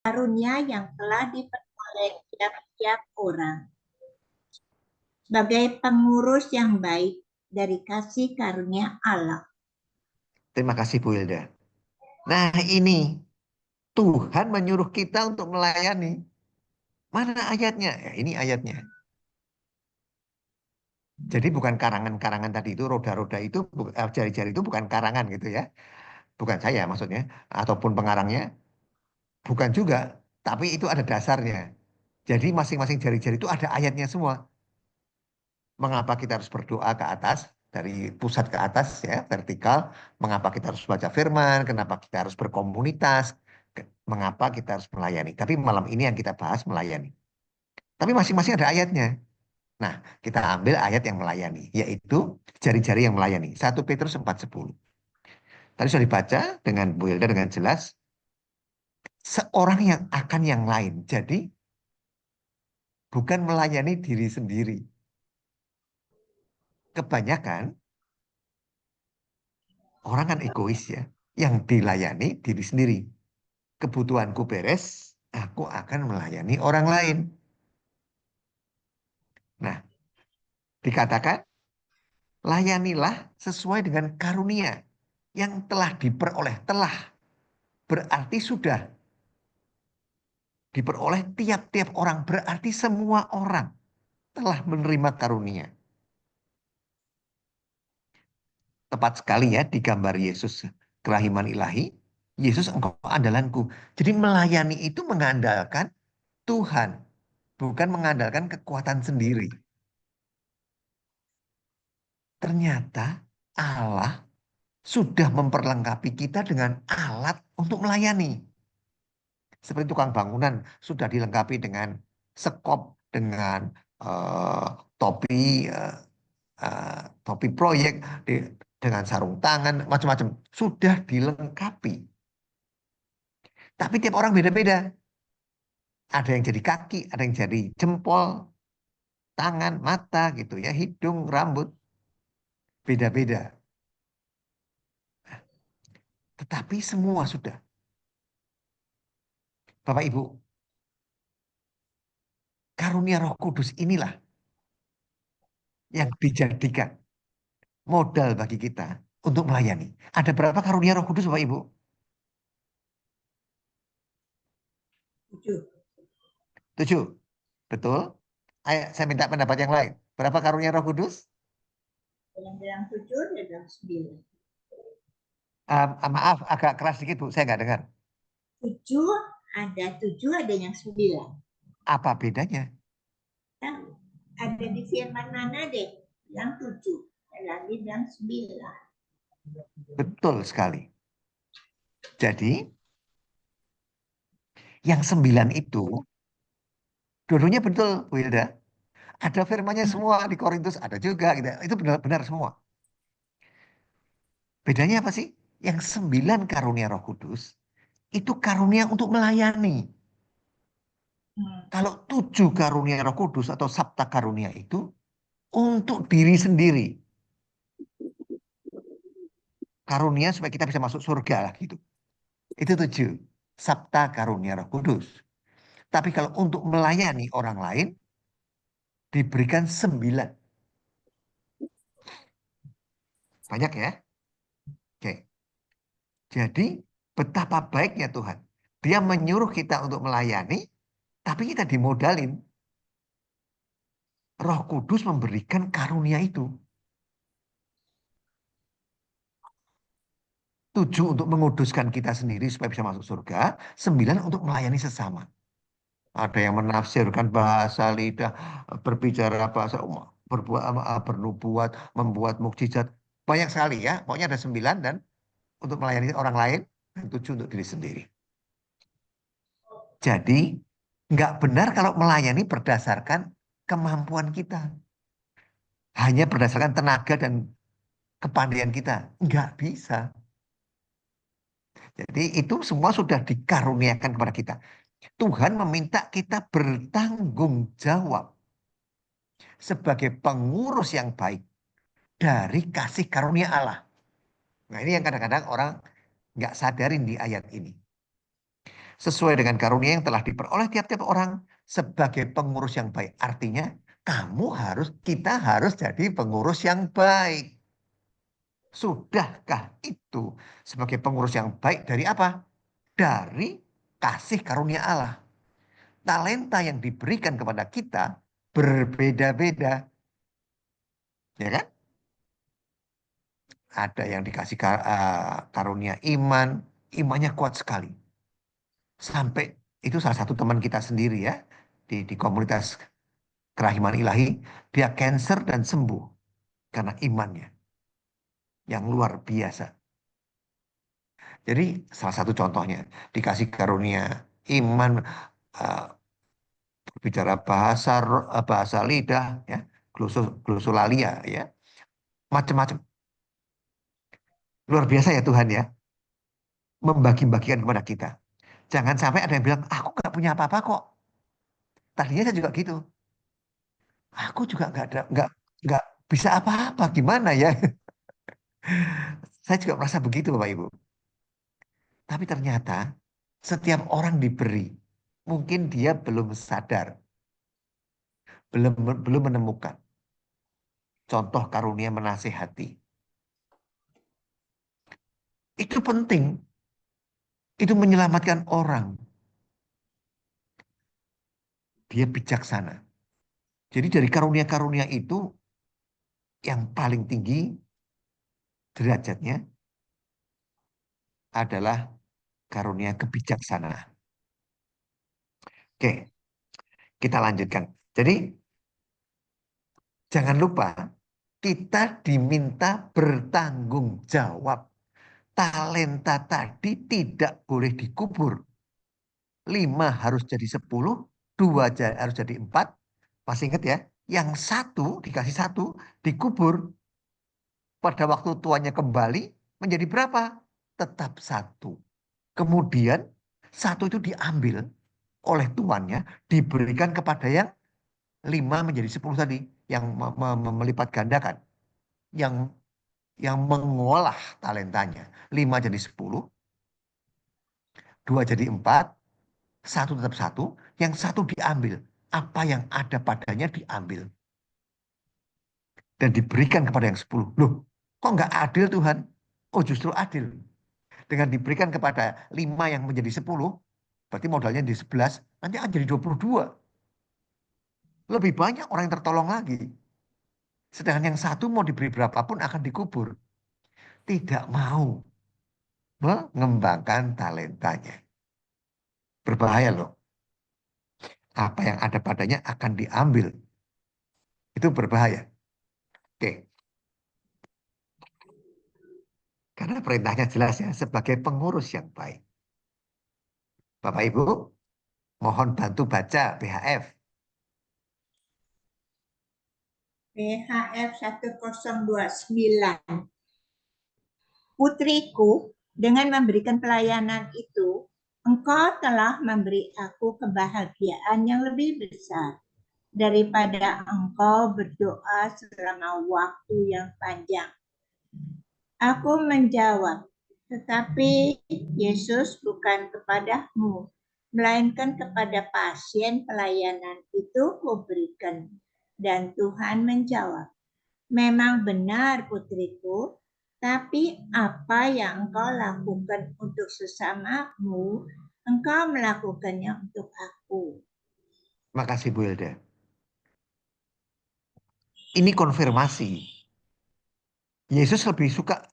karunia yang telah diperoleh tiap-tiap orang sebagai pengurus yang baik dari kasih karunia Allah. Terima kasih Bu Hilda. Nah ini Tuhan menyuruh kita untuk melayani. Mana ayatnya? Ya, ini ayatnya. Jadi bukan karangan-karangan tadi itu, roda-roda itu, jari-jari itu bukan karangan gitu ya. Bukan saya maksudnya. Ataupun pengarangnya. Bukan juga. Tapi itu ada dasarnya. Jadi masing-masing jari-jari itu ada ayatnya semua. Mengapa kita harus berdoa ke atas, dari pusat ke atas ya, vertikal. Mengapa kita harus baca firman, kenapa kita harus berkomunitas, mengapa kita harus melayani. Tapi malam ini yang kita bahas melayani. Tapi masing-masing ada ayatnya. Nah, kita ambil ayat yang melayani, yaitu jari-jari yang melayani. 1 Petrus 4:10. Tadi sudah dibaca dengan Bu Hilda dengan jelas. Seorang yang akan yang lain. Jadi, bukan melayani diri sendiri. Kebanyakan orang kan egois ya. Yang dilayani diri sendiri. Kebutuhanku beres, aku akan melayani orang lain. Nah, dikatakan, layanilah sesuai dengan karunia yang telah diperoleh. Telah berarti sudah diperoleh tiap-tiap orang. Berarti semua orang telah menerima karunia. Tepat sekali ya di gambar Yesus kelahiman ilahi. Yesus engkau andalanku. Jadi melayani itu mengandalkan Tuhan. Bukan mengandalkan kekuatan sendiri. Ternyata Allah sudah memperlengkapi kita dengan alat untuk melayani. Seperti tukang bangunan sudah dilengkapi dengan sekop, dengan eh, topi, eh, topi proyek, dengan sarung tangan, macam-macam. Sudah dilengkapi. Tapi tiap orang beda-beda. Ada yang jadi kaki, ada yang jadi jempol, tangan, mata gitu ya, hidung, rambut. Beda-beda. Tetapi semua sudah. Bapak Ibu, karunia Roh Kudus inilah yang dijadikan modal bagi kita untuk melayani. Ada berapa karunia Roh Kudus, Bapak Ibu? 7. 7. Betul? Ayo, saya minta pendapat yang lain. Berapa karunia Roh Kudus? Yang bilang 7, dia bilang 9. Maaf, agak keras sedikit, Bu. Saya nggak dengar. 7, ada 7, ada yang 9. Apa bedanya? Tahu? Ada di firman mana deh? Yang 7. Lagi bilang 9. Betul sekali. Jadi, yang 9 itu, dua-duanya betul, Bu Hilda. Ada firmannya semua di Korintus, ada juga. Gitu. Itu benar-benar semua. Bedanya apa sih? Yang 9 karunia Roh Kudus, itu karunia untuk melayani. Kalau 7 karunia Roh Kudus atau sabta karunia itu untuk diri sendiri. Karunia supaya kita bisa masuk surga lah gitu. Itu 7. Sabta karunia Roh Kudus. Tapi kalau untuk melayani orang lain diberikan 9. Banyak ya? Oke. Jadi betapa baiknya Tuhan. Dia menyuruh kita untuk melayani, tapi kita dimodalin. Roh Kudus memberikan karunia itu. 7 untuk menguduskan kita sendiri supaya bisa masuk surga. 9 untuk melayani sesama. Ada yang menafsirkan bahasa lidah, berbicara bahasa berbuat bernubuat, membuat mukjizat. Banyak sekali ya. Pokoknya ada 9 dan untuk melayani orang lain dan 7 untuk diri sendiri. Jadi nggak benar kalau melayani berdasarkan kemampuan kita. Hanya berdasarkan tenaga dan kepandaian kita. Nggak bisa. Jadi itu semua sudah dikaruniakan kepada kita. Tuhan meminta kita bertanggung jawab sebagai pengurus yang baik dari kasih karunia Allah. Nah ini yang kadang-kadang orang nggak sadarin di ayat ini. sesuai dengan karunia yang telah diperoleh tiap-tiap orang sebagai pengurus yang baik. Artinya kita harus jadi pengurus yang baik. Sudahkah itu sebagai pengurus yang baik dari apa? Dari kasih karunia Allah. Talenta yang diberikan kepada kita berbeda-beda. Ya kan? Ada yang dikasih karunia iman, imannya kuat sekali. Sampai itu salah satu teman kita sendiri ya, di komunitas kerahiman ilahi, dia cancer dan sembuh karena imannya yang luar biasa. Jadi salah satu contohnya dikasih karunia iman, eh, berbicara bahasa lidah ya, glosolalia ya, macam-macam. Luar biasa ya Tuhan ya, membagi-bagikan kepada kita. Jangan sampai ada yang bilang, aku nggak punya apa-apa kok. Tadinya saya juga gitu. Aku juga nggak bisa apa-apa. Gimana ya? Saya juga merasa begitu, Bapak Ibu. Tapi ternyata setiap orang diberi, mungkin dia belum sadar, belum belum menemukan contoh karunia menasehati. Itu penting. Itu menyelamatkan orang. Dia bijaksana. Jadi dari karunia-karunia itu yang paling tinggi derajatnya adalah karunia kebijaksanaan. Oke, kita lanjutkan. Jadi jangan lupa kita diminta bertanggung jawab. Talenta tadi tidak boleh dikubur. 5 harus jadi 10, 2 harus jadi 4. Masih ingat ya? Yang satu dikasih satu dikubur. Pada waktu tuannya kembali menjadi berapa? Tetap satu. Kemudian satu itu diambil oleh tuannya, diberikan kepada yang 5 menjadi 10 tadi, yang melipat gandakan, yang mengolah talentanya. 5 jadi 10, 2 jadi 4, satu tetap satu, yang satu diambil. Apa yang ada padanya diambil. Dan diberikan kepada yang 10. Loh, kok nggak adil Tuhan? Oh justru adil. Dengan diberikan kepada 5 yang menjadi 10, berarti modalnya di 11, nanti akan jadi 22. Lebih banyak orang yang tertolong lagi. Sedangkan yang satu mau diberi berapapun akan dikubur. Tidak mau mengembangkan talentanya. Berbahaya loh. Apa yang ada padanya akan diambil. Itu berbahaya. Oke. Karena perintahnya jelas ya, sebagai pengurus yang baik. Bapak Ibu, mohon bantu baca BHF. PHF 1029. Putriku, dengan memberikan pelayanan itu, engkau telah memberi aku kebahagiaan yang lebih besar daripada engkau berdoa selama waktu yang panjang. Aku menjawab, tetapi Yesus bukan kepadamu, melainkan kepada pasien pelayanan itu kuberikan. Dan Tuhan menjawab, memang benar putriku, tapi apa yang engkau lakukan untuk sesamamu, engkau melakukannya untuk aku. Makasih Bu Hilda. Ini konfirmasi. Yesus lebih suka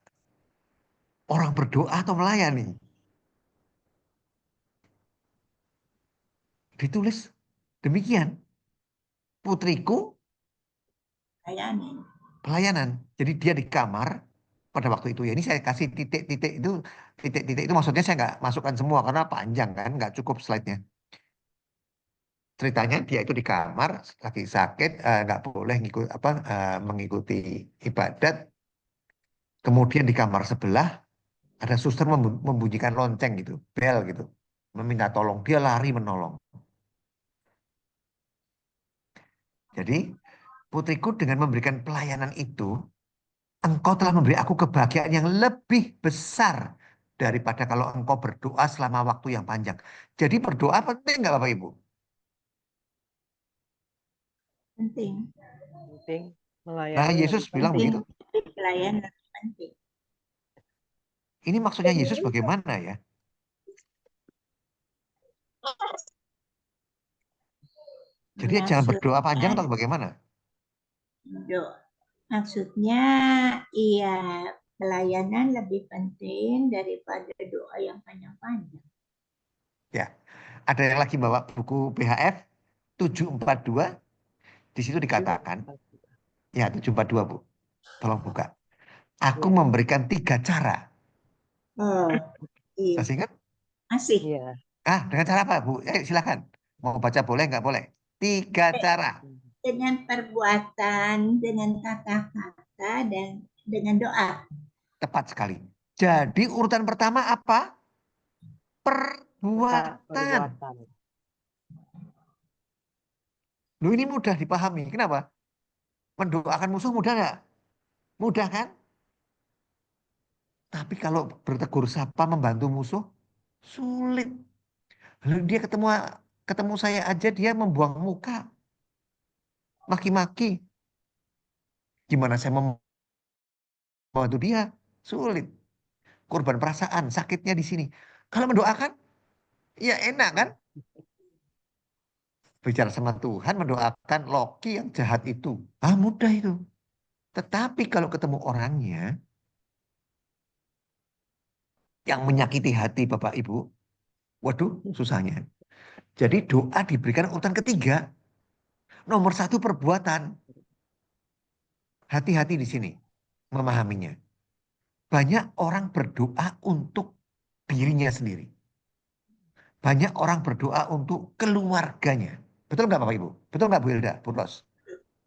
orang berdoa atau melayani. Ditulis demikian. Putriku pelayanan. Jadi dia di kamar pada waktu itu ya. Ini saya kasih titik-titik itu, titik-titik itu maksudnya saya nggak masukkan semua karena panjang kan, nggak cukup slide-nya. Ceritanya dia itu di kamar lagi sakit, nggak boleh mengikuti ibadat. Kemudian di kamar sebelah ada suster membunyikan lonceng gitu, bel gitu, meminta tolong. Dia lari menolong. Jadi putriku dengan memberikan pelayanan itu, engkau telah memberi aku kebahagiaan yang lebih besar daripada kalau engkau berdoa selama waktu yang panjang. Jadi berdoa penting nggak Bapak Ibu? Penting. Penting. Nah, Melayani Yesus lebih bilang penting. begitu. Tapi pelayan lebih penting. Ini maksudnya Yesus bagaimana ya? Jadi jangan berdoa panjang atau bagaimana? Maksudnya, iya, pelayanan lebih penting daripada doa yang panjang-panjang. Ya, ada yang lagi bawa buku BHF 742. Di situ dikatakan, ya 742 Bu, tolong buka. Aku Ya. memberikan 3 cara. Oh, iya. Masih ingat? Masih. Iya. Dengan cara apa Bu? Silakan. Mau baca boleh nggak boleh? 3 cara. Dengan perbuatan, dengan kata-kata, dan dengan doa. Tepat sekali. Jadi urutan pertama apa? Perbuatan. Perbuatan. Loh ini mudah dipahami. Kenapa? Mendoakan musuh mudah nggak? Mudah kan? Tapi kalau bertegur sapa membantu musuh, sulit. Lalu dia ketemu saya aja dia membuang muka, maki-maki. Gimana saya membantu dia? Sulit. Korban perasaan, sakitnya di sini. Kalau mendoakan, ya enak kan? Bicara sama Tuhan, mendoakan Loki yang jahat itu. Mudah itu. Tetapi kalau ketemu orangnya yang menyakiti hati Bapak Ibu, waduh susahnya. Jadi doa diberikan urutan ketiga. Nomor 1 perbuatan. Hati-hati di sini memahaminya. Banyak orang berdoa untuk dirinya sendiri. Banyak orang berdoa untuk keluarganya. Betul nggak Bapak Ibu? Betul nggak Bu Hilda, Bu Ros?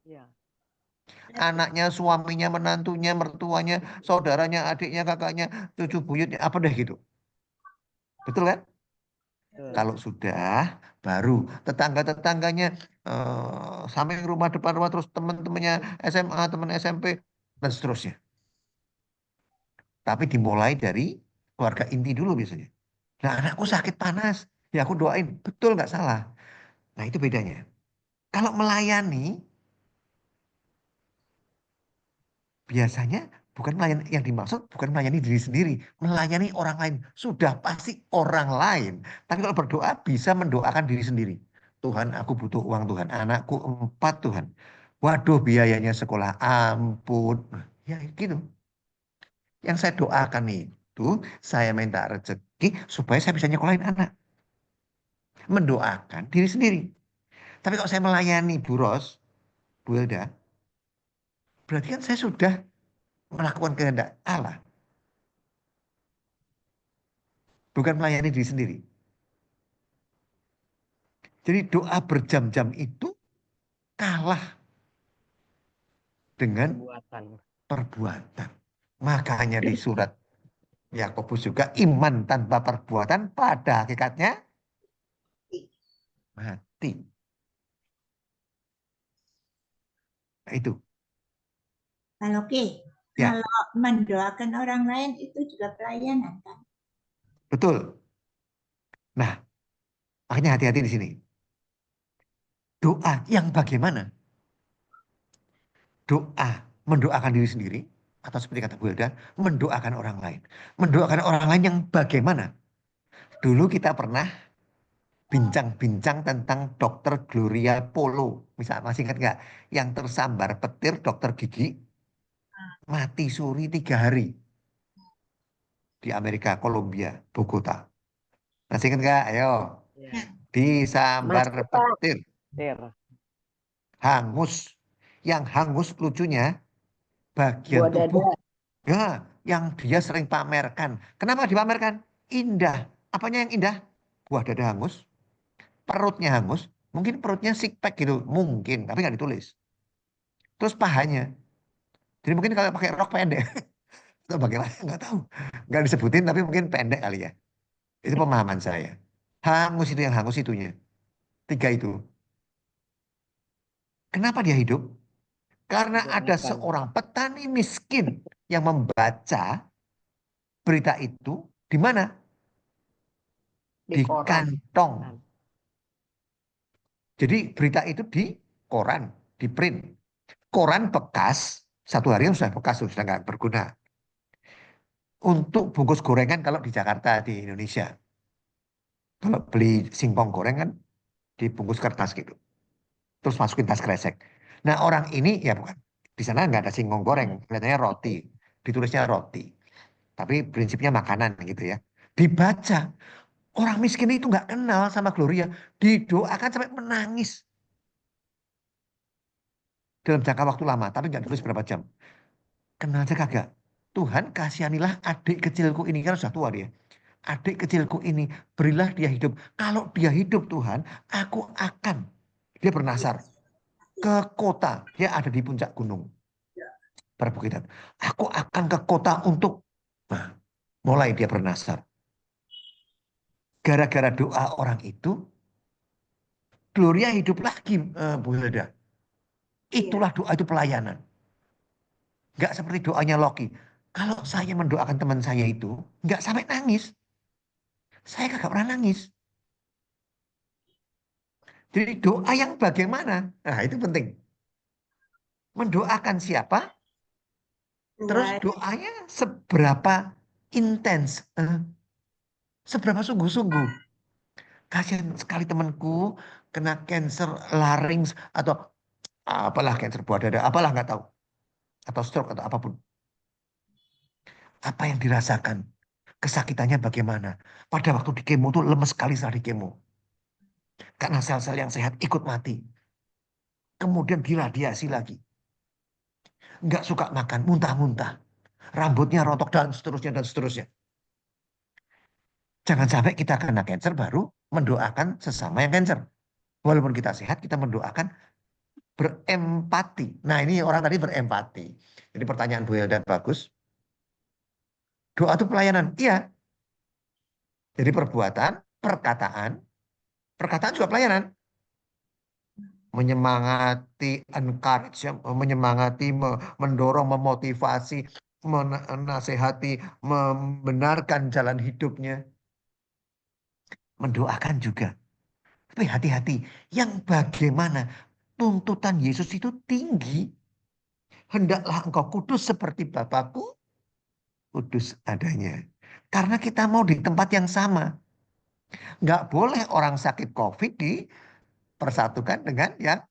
Iya. Anaknya, suaminya, menantunya, mertuanya, saudaranya, adiknya, kakaknya, cucu buyutnya, apa deh gitu. Betul kan? Betul. Kalau sudah, baru tetangga-tetangganya, samping rumah, depan rumah, terus teman-temannya SMA, teman SMP, dan seterusnya. Tapi dimulai dari keluarga inti dulu biasanya. Nah anakku sakit panas, ya aku doain. Betul nggak salah. Nah itu bedanya. Kalau melayani, biasanya bukan melayani yang dimaksud, bukan melayani diri sendiri. Melayani orang lain. Sudah pasti orang lain. Tapi kalau berdoa bisa mendoakan diri sendiri. Tuhan aku butuh uang Tuhan. Anakku 4 Tuhan. Waduh biayanya sekolah ampun. Ya gitu. Yang saya doakan itu, saya minta rezeki supaya saya bisa nyekolahin anak. Mendoakan diri sendiri. Tapi kalau saya melayani Bu Ros, Bu Hilda, berarti kan saya sudah melakukan kehendak Allah. Bukan melayani diri sendiri. Jadi doa berjam-jam itu kalah dengan Perbuatan. perbuatan. Makanya di surat Yakobus juga iman tanpa perbuatan pada hakikatnya mati. Nah, itu. Oke. Ya, Kalau mendoakan orang lain itu juga pelayanan kan? betul. Nah, makanya hati-hati di sini. Doa yang bagaimana? Doa mendoakan diri sendiri atau seperti kata Bu Hilda, mendoakan orang lain. Mendoakan orang lain yang bagaimana? Dulu kita pernah bincang-bincang tentang dokter Gloria Polo. Misal masih ingat nggak? Yang tersambar petir dokter gigi mati suri 3 hari di Amerika, Columbia, Bogota. Masih ingat nggak? Ayo, Ya. disambar Masih Pak. petir, Ter. hangus. Yang hangus lucunya bagian Buah tubuh dada. ya, yang dia sering pamerkan. Kenapa dipamerkan? Indah. Apanya yang indah? Buah dada hangus, perutnya hangus. Mungkin perutnya six pack gitu, mungkin, tapi nggak ditulis. Terus pahanya. Jadi mungkin kalau pakai rok pendek, atau bagaimana nggak tahu. Nggak disebutin tapi mungkin pendek kali ya. Itu pemahaman saya. Hangus itu yang hangus itunya. 3 itu. Kenapa dia hidup? Karena ada Doakan. seorang petani miskin yang membaca berita itu Di mana? Di Di koran. kantong. Jadi berita itu di koran, di print. Koran bekas, satu hari sudah bekas, sudah nggak berguna. Untuk bungkus gorengan kalau di Jakarta, di Indonesia. Kalau beli singkong goreng kan dibungkus kertas gitu. Terus masukin tas kresek. Nah orang ini ya bukan. Di sana nggak ada singkong goreng, kelihatannya roti. Ditulisnya roti. Tapi prinsipnya makanan gitu ya. Dibaca. Orang miskin itu nggak kenal sama Gloria. Didoakan sampai menangis. Dalam jangka waktu lama. Tapi nggak tulis berapa jam. Kenal aja kagak. Tuhan kasihanilah adik kecilku ini. Kan sudah tua dia. Adik kecilku ini. Berilah dia hidup. Kalau dia hidup Tuhan. Aku akan. Dia bernasar. Ke kota. Dia ada di puncak gunung. Perbukitan. Aku akan ke kota untuk. Nah, mulai dia bernasar. Gara-gara doa orang itu. Gloria hidup lagi, Bu Hilda. Itulah doa itu pelayanan. Nggak seperti doanya Loki. Kalau saya mendoakan teman saya itu, nggak sampai nangis. Saya kagak pernah nangis. Jadi doa yang bagaimana? Nah itu penting. Mendoakan siapa? Terus Tuhan. doanya seberapa intens. Seberapa sungguh-sungguh. Kasihan sekali temanku kena cancer larynx atau apalah cancer buah dada, apalah nggak tahu. Atau stroke atau apapun. Apa yang dirasakan? Kesakitannya bagaimana? Pada waktu di kemo tuh lemes sekali saat di kemo. Karena sel-sel yang sehat ikut mati. Kemudian diradiasi lagi. Nggak suka makan, muntah-muntah. Rambutnya rontok dan seterusnya dan seterusnya. Jangan sampai kita kena cancer baru mendoakan sesama yang cancer. Walaupun kita sehat, kita mendoakan berempati. Nah ini orang tadi berempati. Jadi pertanyaan Bu Hilda bagus. Doa itu pelayanan. Iya. Jadi perbuatan, perkataan. Perkataan juga pelayanan. Menyemangati, encourage, ya, menyemangati, mendorong, memotivasi, menasehati, membenarkan jalan hidupnya. Mendoakan juga. Tapi hati-hati, yang bagaimana tuntutan Yesus itu tinggi. Hendaklah engkau kudus seperti Bapakku kudus adanya. Karena kita mau di tempat yang sama. Nggak boleh orang sakit COVID dipersatukan dengan yang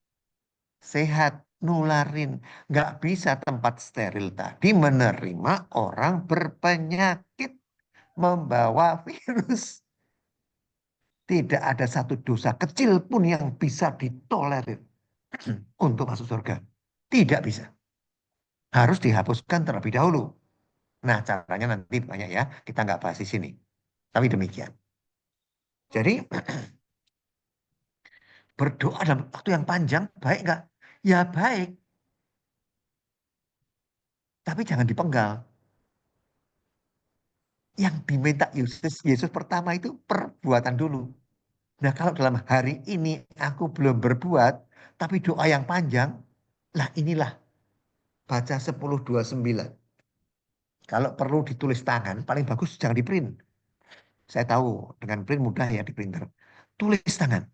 sehat, nularin. Nggak bisa tempat steril tadi menerima orang berpenyakit membawa virus. Tidak ada satu dosa kecil pun yang bisa ditolerir untuk masuk surga. Tidak bisa. Harus dihapuskan terlebih dahulu. Nah caranya nanti banyak ya. Kita nggak bahas di sini. Tapi demikian. Jadi berdoa dalam waktu yang panjang baik nggak? Ya baik. Tapi jangan dipenggal. Yang diminta Yesus pertama itu perbuatan dulu. Nah kalau dalam hari ini aku belum berbuat, tapi doa yang panjang, lah inilah baca 10:29. Kalau perlu ditulis tangan, paling bagus jangan di print. Saya tahu dengan print mudah ya di printer. Tulis tangan.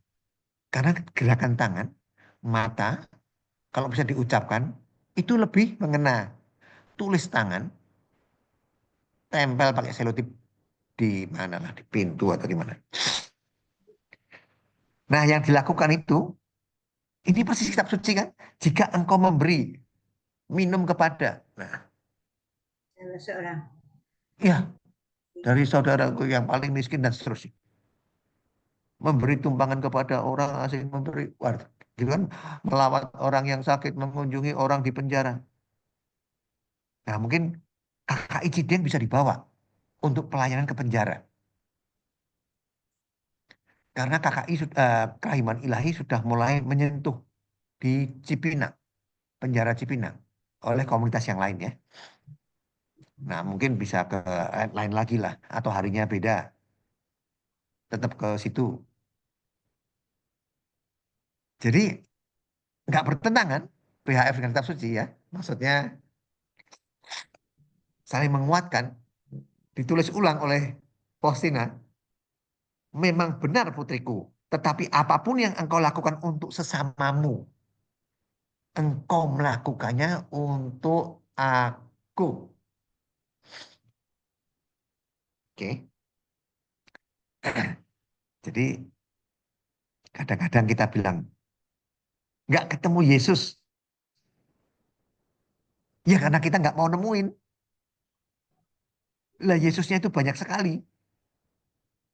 Karena gerakan tangan, mata, kalau bisa diucapkan, itu lebih mengena. Tulis tangan, tempel pakai selotip di mana lah, di pintu atau di mana. Nah yang dilakukan itu, ini persis kitab suci kan? Jika engkau memberi minum kepada, nah Salah seorang. ya dari saudaraku yang paling miskin dan seterusnya. Memberi tumpangan kepada orang asing, memberi, gitu kan? Melawat orang yang sakit, mengunjungi orang di penjara. Nah mungkin KKI Cideng bisa dibawa untuk pelayanan ke penjara. Karena KKI, Kerahiman Ilahi sudah mulai menyentuh di Cipinang, penjara Cipinang, oleh komunitas yang lain ya. Nah mungkin bisa ke lain lagi lah, atau harinya beda. Tetap ke situ. Jadi nggak bertentangan PHF dengan kitab suci ya. Maksudnya saling menguatkan, ditulis ulang oleh Postina, memang benar putriku. Tetapi apapun yang engkau lakukan untuk sesamamu, engkau melakukannya untuk aku. Oke. Jadi kadang-kadang kita bilang, nggak ketemu Yesus. Ya karena kita nggak mau nemuin. Lah Yesusnya itu banyak sekali.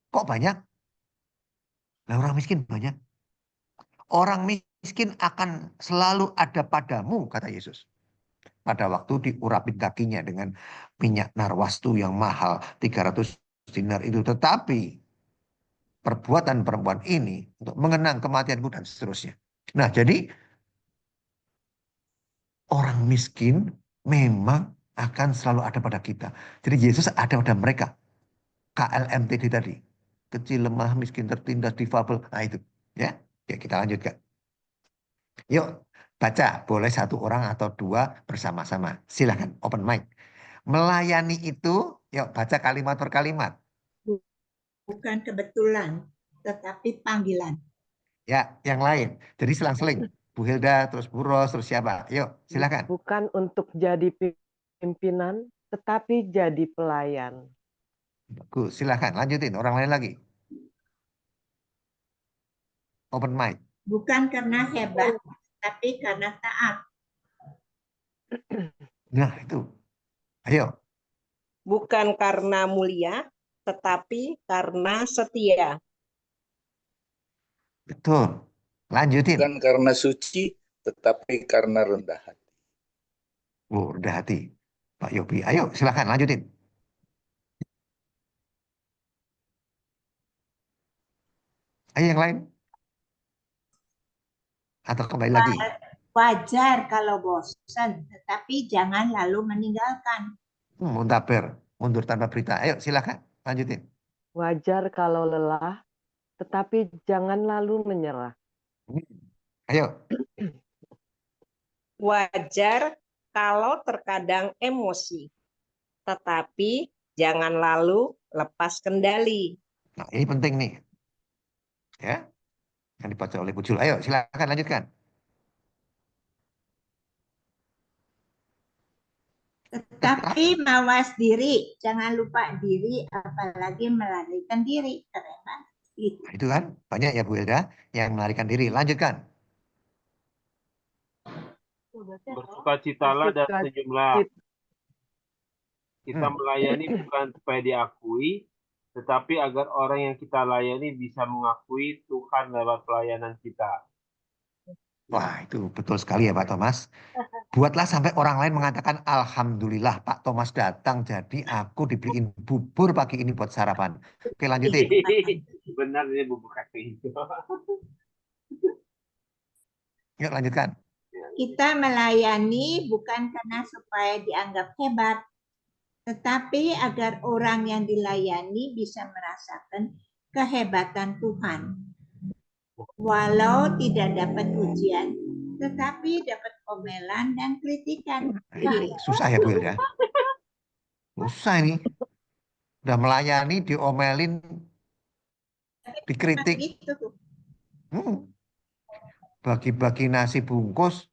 Kok banyak? Lah orang miskin banyak. Orang miskin akan selalu ada padamu, kata Yesus. Pada waktu diurapin kakinya dengan minyak narwastu yang mahal, 300 dinar itu. Tetapi perbuatan perempuan ini untuk mengenang kematianku dan seterusnya. Nah, jadi orang miskin memang akan selalu ada pada kita. Jadi Yesus ada pada mereka. KLMTD tadi. Kecil, lemah, miskin, tertindas, difabel. Nah itu. Ya, ya kita lanjutkan. Yuk, baca. Boleh satu orang atau dua bersama-sama. Silahkan, open mic. Melayani itu, yuk baca kalimat per kalimat. Bukan kebetulan, tetapi panggilan. Ya, yang lain. Jadi selang-seling. Bu Hilda, terus Bu Ros, terus siapa? Yuk, silahkan. Bukan untuk jadi pimpinan, tetapi jadi pelayan. Bagus, silahkan. Lanjutin, orang lain lagi. Open mic. Bukan karena hebat, tapi karena taat. Nah, itu. Ayo, Bukan karena mulia, tetapi karena setia. betul. Lanjutin. Bukan karena suci, tetapi karena rendah hati. Oh, udah hati. Pak Yopi, ayo silahkan lanjutin. Ayo yang lain. Atau kembali lagi. Wajar kalau bosan, tetapi jangan lalu meninggalkan. Muntaber, mundur tanpa berita. Ayo silahkan lanjutin. Wajar kalau lelah, tetapi jangan lalu menyerah. Ayo, Wajar kalau terkadang emosi, tetapi jangan lalu lepas kendali. nah ini penting nih. Ya, yang dibaca oleh Bu Jul. Ayo silahkan lanjutkan. Tetapi mawas diri, jangan lupa diri, apalagi melarikan diri. Keren banget. Gitu. Nah, itu kan banyak ya Bu Hilda yang melarikan diri. Lanjutkan. Bersukacitalah dan senyumlah. Kita melayani bukan supaya diakui, tetapi agar orang yang kita layani bisa mengakui Tuhan lewat pelayanan kita. Wah, itu betul sekali ya Pak Thomas. Buatlah sampai orang lain mengatakan, Alhamdulillah Pak Thomas datang, jadi aku dibeliin bubur pagi ini buat sarapan. Oke, lanjutin. Benar ini bubur kacang itu. Yuk, lanjutkan. Kita melayani bukan karena supaya dianggap hebat, tetapi agar orang yang dilayani bisa merasakan kehebatan Tuhan. Walau tidak dapat ujian, tetapi dapat omelan dan kritikan. Susah ya Bu Hilda. Susah ini. Udah melayani, diomelin, dikritik. Itu tuh. Bagi-bagi nasi bungkus,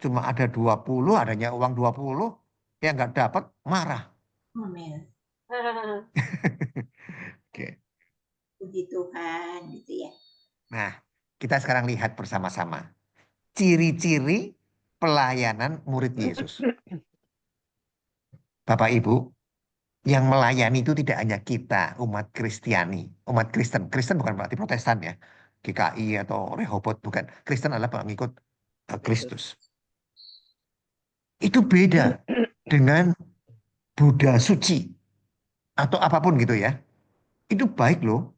cuma ada 20, adanya uang 20, yang nggak dapat, marah. Omel. Oke. Puji Tuhan, gitu ya. Nah, kita sekarang lihat bersama-sama. Ciri-ciri pelayanan murid Yesus. Bapak Ibu, yang melayani itu tidak hanya kita, umat Kristiani, umat Kristen. Kristen bukan berarti Protestan ya, GKI atau Rehoboth, bukan. Kristen adalah pengikut Kristus. Itu beda dengan Buddha suci atau apapun gitu ya. Itu baik loh.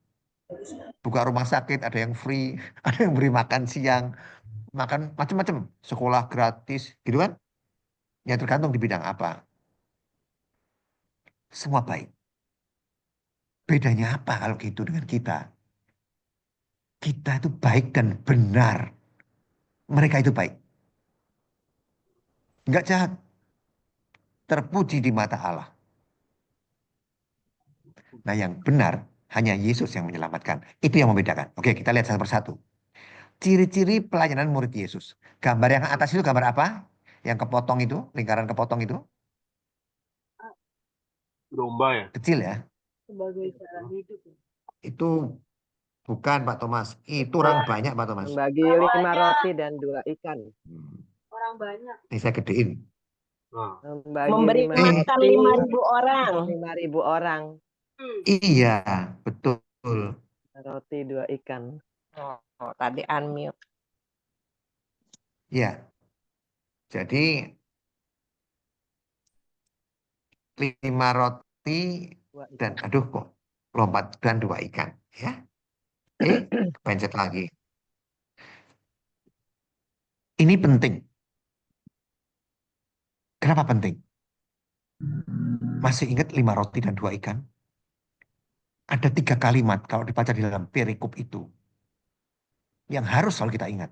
Buka rumah sakit, ada yang free, ada yang beri makan siang, makan macam-macam, sekolah gratis, gitu kan? Ya tergantung di bidang apa. Semua baik. Bedanya apa kalau gitu dengan kita? Kita itu baik dan benar. Mereka itu baik. Enggak jahat. Terpuji di mata Allah. Nah, yang benar hanya Yesus yang menyelamatkan. Itu yang membedakan. Oke, kita lihat satu persatu. Ciri-ciri pelayanan murid Yesus. Gambar yang atas itu gambar apa? Yang kepotong itu, lingkaran kepotong itu, Domba ya. kecil ya. Sebagai cara hidup. Itu bukan Pak Thomas. Itu orang banyak Pak Thomas. Membagi 5 roti dan 2 ikan. Orang banyak. Ini saya gedein. Nah, Membagi Memberi 5 makan roti 5.000 orang. 5.000 orang. Iya, betul. Roti 2 ikan. Oh, tadi unmute. Ya. Jadi 5 roti 2 dan ikan. aduh kok lompat dan 2 ikan ya. Pencet lagi. Ini penting. Kenapa penting? Masih ingat 5 roti dan 2 ikan? Ada 3 kalimat kalau dibaca di dalam perikop itu yang harus selalu kita ingat.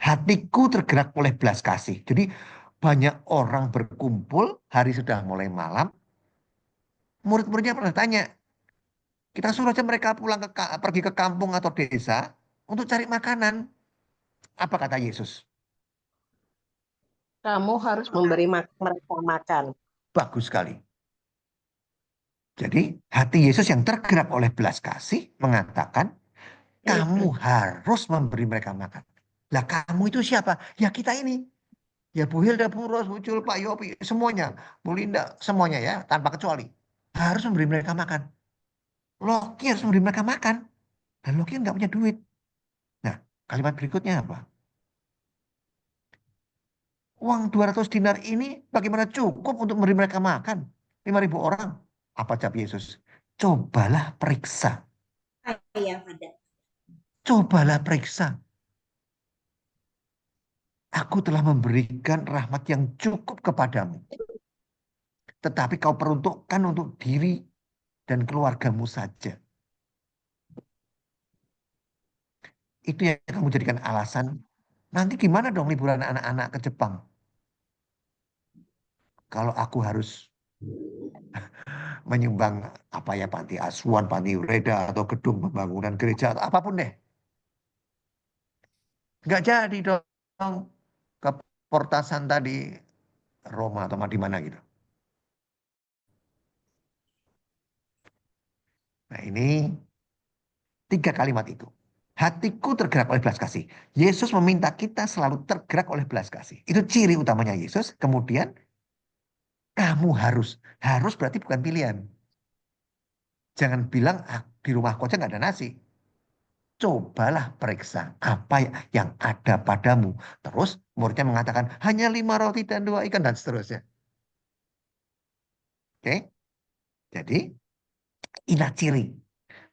Hatiku tergerak oleh belas kasih. Jadi banyak orang berkumpul, hari sudah mulai malam. Murid-muridnya pernah tanya, kita suruh aja mereka pulang pergi ke kampung atau desa untuk cari makanan. Apa kata Yesus? Kamu harus memberi mereka makan. Bagus sekali. Jadi hati Yesus yang tergerak oleh belas kasih mengatakan, kamu harus memberi mereka makan. Lah kamu itu siapa? Ya kita ini. Ya Bu Hilda, Bu Ros, Bu Jul, Pak Yopi, semuanya. Bu Linda, semuanya ya, tanpa kecuali. Harus memberi mereka makan. Loki harus memberi mereka makan. Dan Loki nggak punya duit. Nah, kalimat berikutnya apa? Uang 200 dinar ini bagaimana cukup untuk memberi mereka makan? 5.000 orang. Apa jawab Yesus? Cobalah periksa. Yang ada. Cobalah periksa. Aku telah memberikan rahmat yang cukup kepadamu. Tetapi kau peruntukkan untuk diri dan keluargamu saja. Itu yang kamu jadikan alasan. Nanti gimana dong liburan anak-anak ke Jepang? Kalau aku harus menyumbang apa ya, panti asuhan, panti reda, atau gedung pembangunan gereja, atau apapun deh. Nggak jadi dong ke Portasan tadi, Roma atau di mana gitu. Nah ini 3 kalimat itu. Hatiku tergerak oleh belas kasih. Yesus meminta kita selalu tergerak oleh belas kasih. Itu ciri utamanya Yesus. Kemudian kamu harus. Harus berarti bukan pilihan. Jangan bilang di rumahku aja nggak ada nasi. Cobalah periksa apa yang ada padamu. Terus muridnya mengatakan hanya 5 roti dan 2 ikan dan seterusnya. Oke. Jadi inilah ciri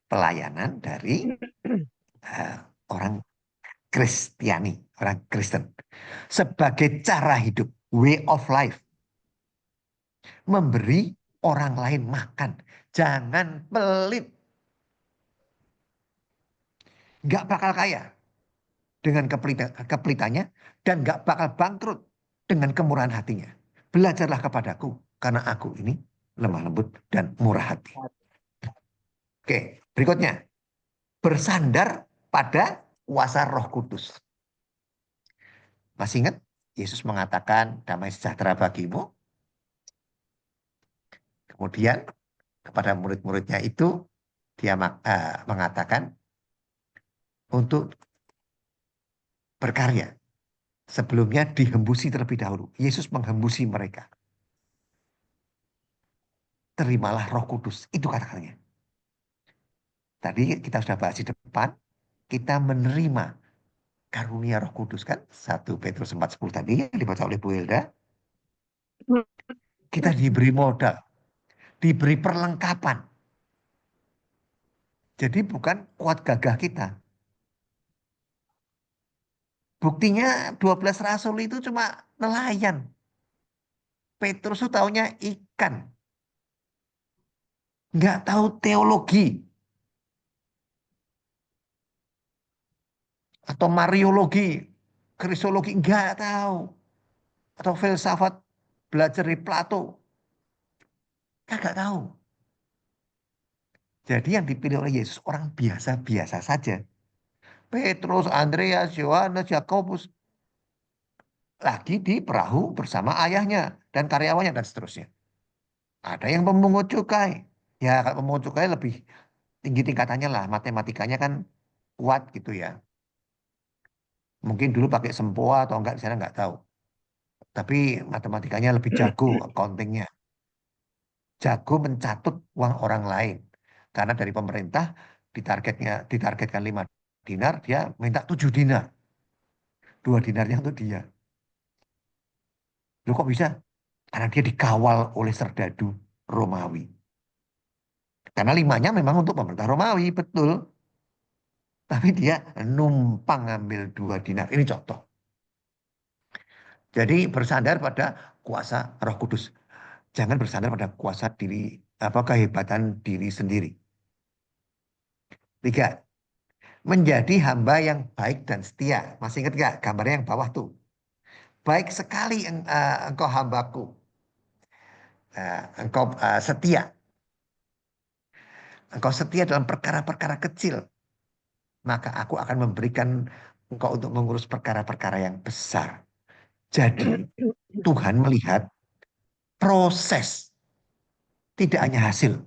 pelayanan dari orang Kristiani, orang Kristen. Sebagai cara hidup, way of life. Memberi orang lain makan. Jangan pelit. Nggak bakal kaya dengan kepelitannya dan nggak bakal bangkrut dengan kemurahan hatinya. Belajarlah kepadaku karena aku ini lemah lembut dan murah hati. Oke, berikutnya. Bersandar pada kuasa Roh Kudus. Masih ingat Yesus mengatakan damai sejahtera bagimu? Kemudian kepada murid-muridnya itu dia mengatakan untuk berkarya. Sebelumnya dihembusi terlebih dahulu. Yesus menghembusi mereka. Terimalah Roh Kudus. Itu kata-katanya. Tadi kita sudah bahas di depan. Kita menerima karunia Roh Kudus kan. 1 Petrus 4:10 tadi yang dibaca oleh Bu Hilda. Kita diberi modal. Diberi perlengkapan. Jadi bukan kuat gagah kita. Buktinya 12 rasul itu cuma nelayan. Petrus itu taunya ikan. Nggak tahu teologi. Atau mariologi, kristologi, nggak tahu. Atau filsafat, belajar di Plato. Nggak tahu. Jadi yang dipilih oleh Yesus orang biasa-biasa saja. Petrus, Andreas, Yohanes, Yakobus lagi di perahu bersama ayahnya dan karyawannya dan seterusnya. Ada yang pemungut cukai. Ya, kalau pemungut cukai lebih tinggi tingkatannya lah, matematikanya kan kuat gitu ya. Mungkin dulu pakai sempoa atau enggak, di sana enggak tahu. Tapi matematikanya lebih jago, accountingnya. Jago mencatut uang orang lain. Karena dari pemerintah ditargetkan 5 dinar, dia minta 7 dinar. 2 dinarnya untuk dia. Loh kok bisa? Karena dia dikawal oleh serdadu Romawi. Karena 5-nya memang untuk pemerintah Romawi, betul. Tapi dia numpang ngambil 2 dinar. Ini contoh. Jadi bersandar pada kuasa Roh Kudus. Jangan bersandar pada kuasa diri, kehebatan diri sendiri. 3. Menjadi hamba yang baik dan setia. Masih ingat gak gambarnya yang bawah tuh? Baik sekali engkau hambaku. Engkau setia. Engkau setia dalam perkara-perkara kecil. Maka aku akan memberikan engkau untuk mengurus perkara-perkara yang besar. Jadi Tuhan melihat proses, tidak hanya hasil.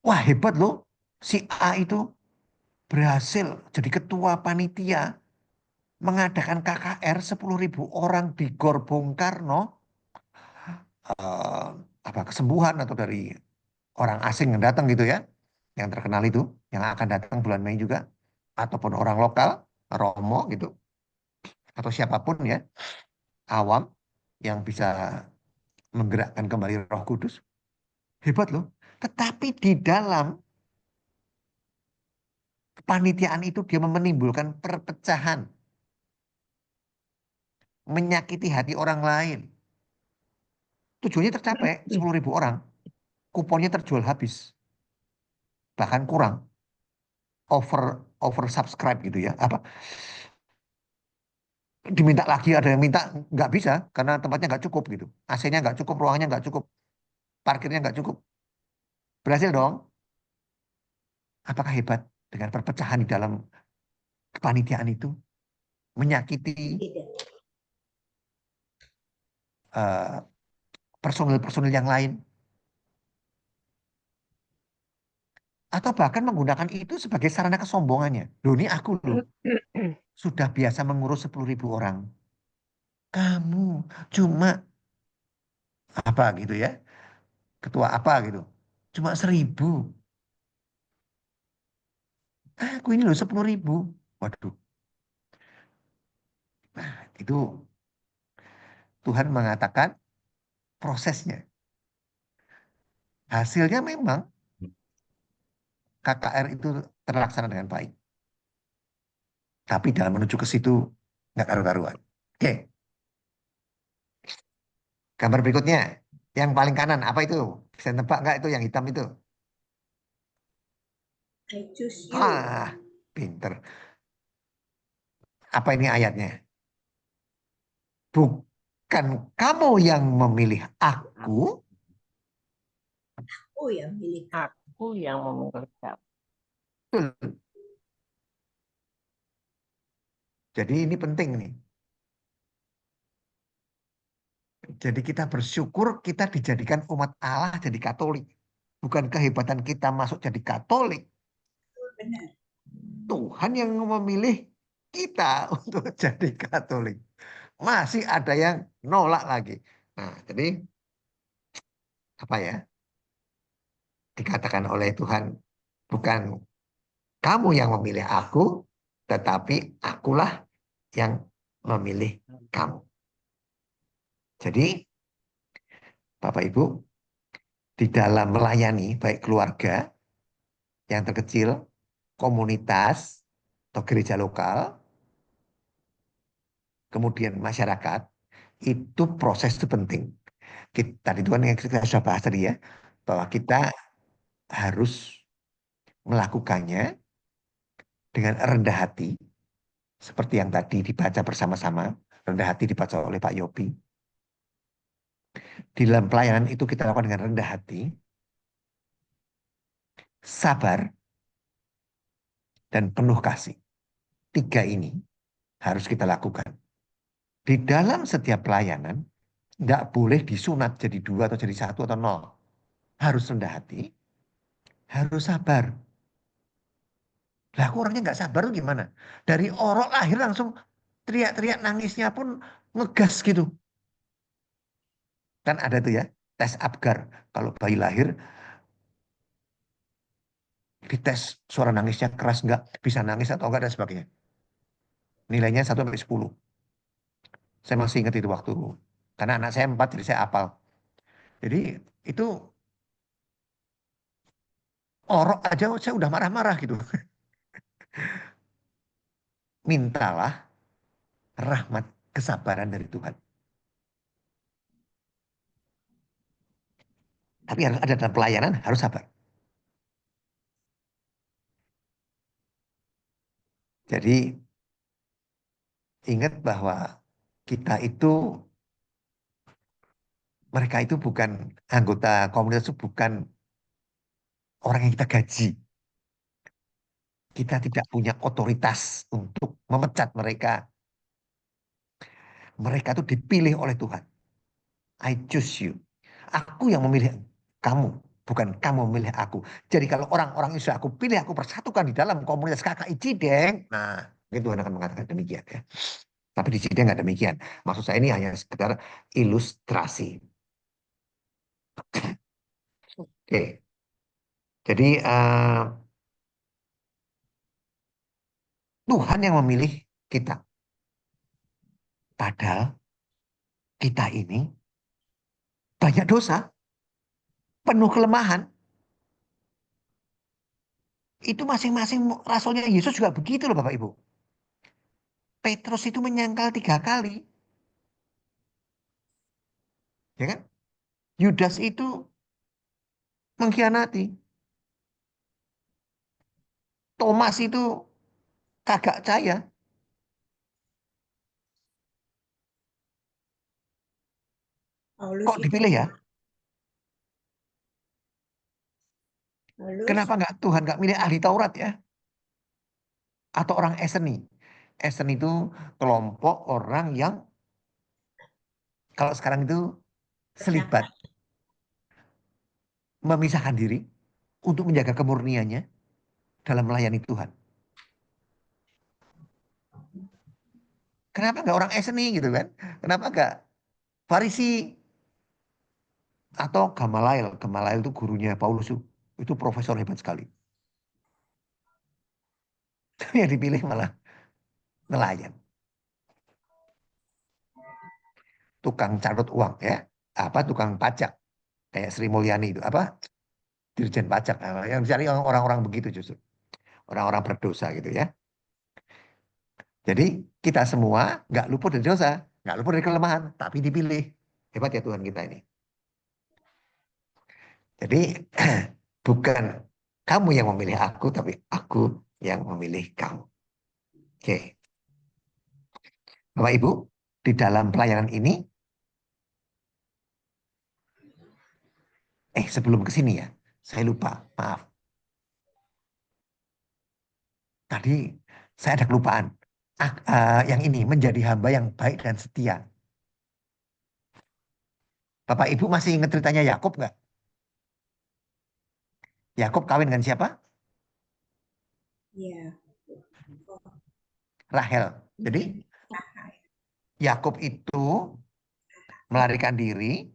Wah hebat loh, si A itu berhasil jadi ketua panitia mengadakan KKR 10.000 orang di Gor Bung Karno, kesembuhan atau dari orang asing yang datang gitu ya, yang terkenal itu, yang akan datang bulan Mei juga, ataupun orang lokal, Romo gitu, atau siapapun ya, awam yang bisa menggerakkan kembali Roh Kudus, hebat loh. Tetapi di dalam kepanitiaan itu dia menimbulkan perpecahan, menyakiti hati orang lain. Tujuannya tercapai 10.000 orang, kuponnya terjual habis, bahkan kurang, over subscribe gitu ya, diminta lagi, ada yang minta nggak bisa karena tempatnya nggak cukup gitu, AC-nya nggak cukup, ruangannya nggak cukup, parkirnya nggak cukup. Berhasil dong. Apakah hebat dengan perpecahan di dalam kepanitiaan itu, menyakiti Tidak. personil-personil yang lain, atau bahkan menggunakan itu sebagai sarana kesombongannya. Loh ini aku loh, sudah biasa mengurus 10.000 orang. Kamu cuma apa gitu ya, ketua apa gitu, cuma 1.000. Aku ini loh 10.000. Waduh. Nah itu Tuhan mengatakan prosesnya. Hasilnya memang KKR itu terlaksana dengan baik. Tapi dalam menuju ke situ nggak karu-karuan. Oke. Gambar berikutnya. Yang paling kanan apa itu? Bisa nebak nggak itu yang hitam itu? I choose you. Pinter. Apa ini ayatnya? Bukan kamu yang memilih aku. Aku yang milih. Aku yang memilih kamu. Jadi ini penting nih. Jadi kita bersyukur kita dijadikan umat Allah jadi Katolik. Bukan kehebatan kita masuk jadi Katolik. Benar. Tuhan yang memilih kita untuk jadi Katolik. Masih ada yang nolak lagi. Nah, jadi apa ya? Dikatakan oleh Tuhan, bukan kamu yang memilih aku, tetapi akulah yang memilih kamu. Jadi, Bapak Ibu, di dalam melayani baik keluarga yang terkecil, komunitas atau gereja lokal, kemudian masyarakat, itu proses itu penting. Tadi itu kan yang kita sudah bahas tadi ya, bahwa kita harus melakukannya dengan rendah hati, seperti yang tadi dibaca bersama-sama, rendah hati dibaca oleh Pak Yopi. Di dalam pelayanan itu kita lakukan dengan rendah hati, sabar, dan penuh kasih. 3 ini harus kita lakukan. Di dalam setiap pelayanan, tidak boleh disunat jadi 2 atau jadi 1 atau 0. Harus rendah hati, harus sabar. Lah aku orangnya nggak sabar tuh gimana? Dari orok lahir langsung teriak-teriak nangisnya pun ngegas gitu. Kan ada tuh ya, tes Apgar. Kalau bayi lahir, dites suara nangisnya keras nggak, bisa nangis atau enggak dan sebagainya. Nilainya 1 sampai 10. Saya masih ingat itu waktu. Karena anak saya 4, jadi saya hafal. Jadi itu orok aja saya udah marah-marah gitu. Mintalah rahmat kesabaran dari Tuhan. Tapi harus ada dalam pelayanan, harus sabar. Jadi ingat bahwa kita itu, mereka itu bukan anggota komunitas, itu bukan orang yang kita gaji. Kita tidak punya otoritas untuk memecat mereka. Mereka itu dipilih oleh Tuhan. I choose you. Aku yang memilih kamu, bukan kamu memilih aku. Jadi kalau orang-orang yang sudah aku pilih, aku persatukan di dalam komunitas KKI Cideng. Nah, itu Tuhan akan mengatakan demikian ya. Tapi di Cideng nggak demikian. Maksud saya ini hanya sekedar ilustrasi. Oke. Jadi Tuhan yang memilih kita. Padahal kita ini banyak dosa, penuh kelemahan. Itu masing-masing rasulnya Yesus juga begitu loh Bapak Ibu. Petrus itu menyangkal 3 kali. Ya kan? Yudas itu mengkhianati. Thomas itu kagak percaya. Paulus Kok itu, dipilih ya? Paulus, Kenapa nggak Tuhan nggak milih ahli Taurat ya? Atau orang Eseni? Eseni itu kelompok orang yang kalau sekarang itu selibat, memisahkan diri untuk menjaga kemurniannya dalam melayani Tuhan. Kenapa nggak orang Eseni gitu kan? Kenapa nggak Farisi atau Gamaliel? Gamaliel itu gurunya Paulus itu profesor hebat sekali. Yang dipilih malah nelayan, tukang carut uang ya, apa tukang pajak kayak Sri Mulyani itu apa dirjen pajak yang dicari orang-orang begitu justru orang-orang berdosa gitu ya. Jadi kita semua nggak luput dari dosa, nggak luput dari kelemahan, tapi dipilih. Hebat ya Tuhan kita ini. Jadi bukan kamu yang memilih aku, tapi aku yang memilih kamu. Oke, Bapak Ibu, di dalam pelayanan ini, sebelum ke sini ya, saya lupa, maaf. Tadi saya ada kelupaan. Yang ini menjadi hamba yang baik dan setia. Bapak Ibu masih ingat ceritanya Yakub nggak? Yakub kawin dengan siapa? ya, Rahel. Jadi Yakub itu melarikan diri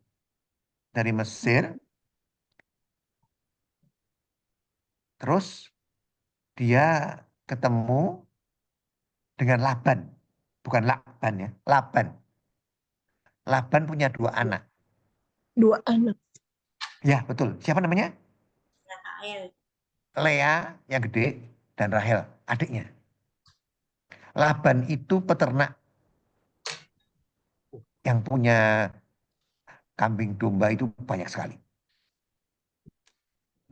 dari Mesir, terus dia ketemu dengan Laban, bukan Laban ya, Laban. Laban punya 2 anak. 2 anak. Ya betul. Siapa namanya? Rafael, Lea yang gede dan Rahel adiknya. Laban itu peternak yang punya kambing domba itu banyak sekali.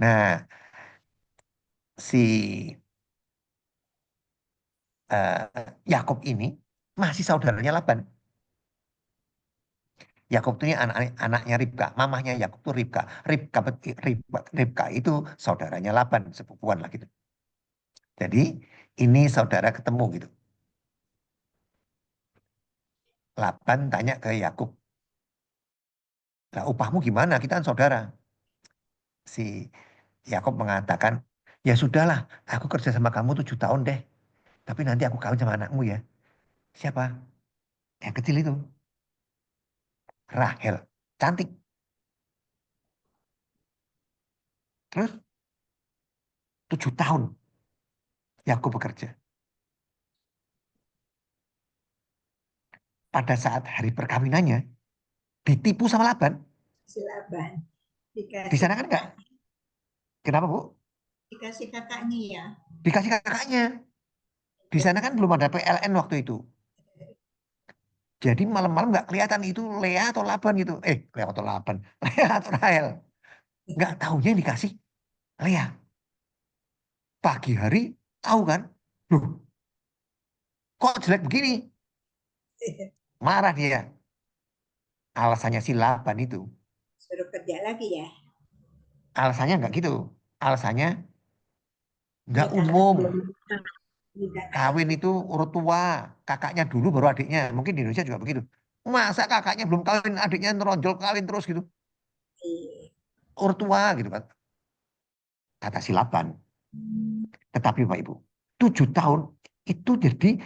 Nah, si Yakub ini masih saudaranya Laban. Yakub itu anaknya Ribka, mamahnya Yakub itu Ribka. Ribka itu saudaranya Laban, sepupuan lah gitu. Jadi ini saudara ketemu gitu. Laban tanya ke Yakub, "Lah upahmu gimana? Kita kan saudara." Si Yakub mengatakan, "Ya sudahlah, aku kerja sama kamu 7 tahun deh. Tapi nanti aku kawin sama anakmu ya." Siapa? Yang kecil itu. Rahel. Cantik. Terus 7 tahun Yakub bekerja. Pada saat hari perkawinannya, ditipu sama Laban. Silaban. Di Dikasih sana kan enggak? Kenapa, Bu? dikasih kakaknya ya. Dikasih kakaknya. Di sana kan belum ada PLN waktu itu. Jadi malam-malam nggak kelihatan itu Lea atau Laban gitu. Lea atau Laban. Lea atau Rahel. Nggak tahunya yang dikasih Lea. Pagi hari tahu kan? Loh, kok jelek begini? Marah dia. Alasannya si Laban itu. Suruh kerja lagi ya. Alasannya nggak gitu. Alasannya nggak Ya, kakak umum. Belum tidak Kawin itu urut tua. Kakaknya dulu baru adiknya. Mungkin di Indonesia juga begitu. Masa kakaknya belum kawin, adiknya neronjol kawin terus gitu. kasih. Urut tua gitu kan. Kata si Laban. Tetapi Bapak Ibu, 7 tahun itu jadi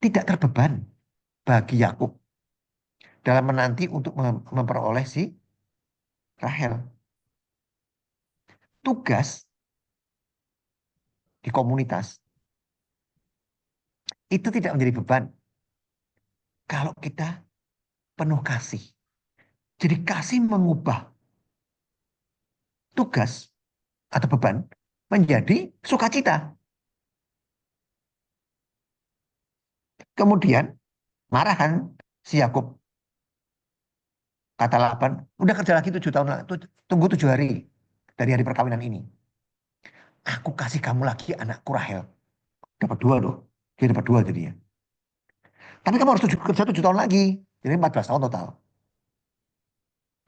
tidak terbeban bagi Yakub dalam menanti untuk memperoleh si Rahel. Tugas di komunitas itu tidak menjadi beban kalau kita penuh kasih. Jadi kasih mengubah tugas atau beban menjadi sukacita. Kemudian marah kan si Yakub. Kata Laban, udah kerja lagi 7 tahun, tunggu 7 hari dari hari perkawinan ini. Aku kasih kamu lagi anakku Rahel. Dapat 2 loh. Dia dapat 2 jadinya. Tapi kamu harus kerja 7 tahun lagi. Jadi 14 tahun total.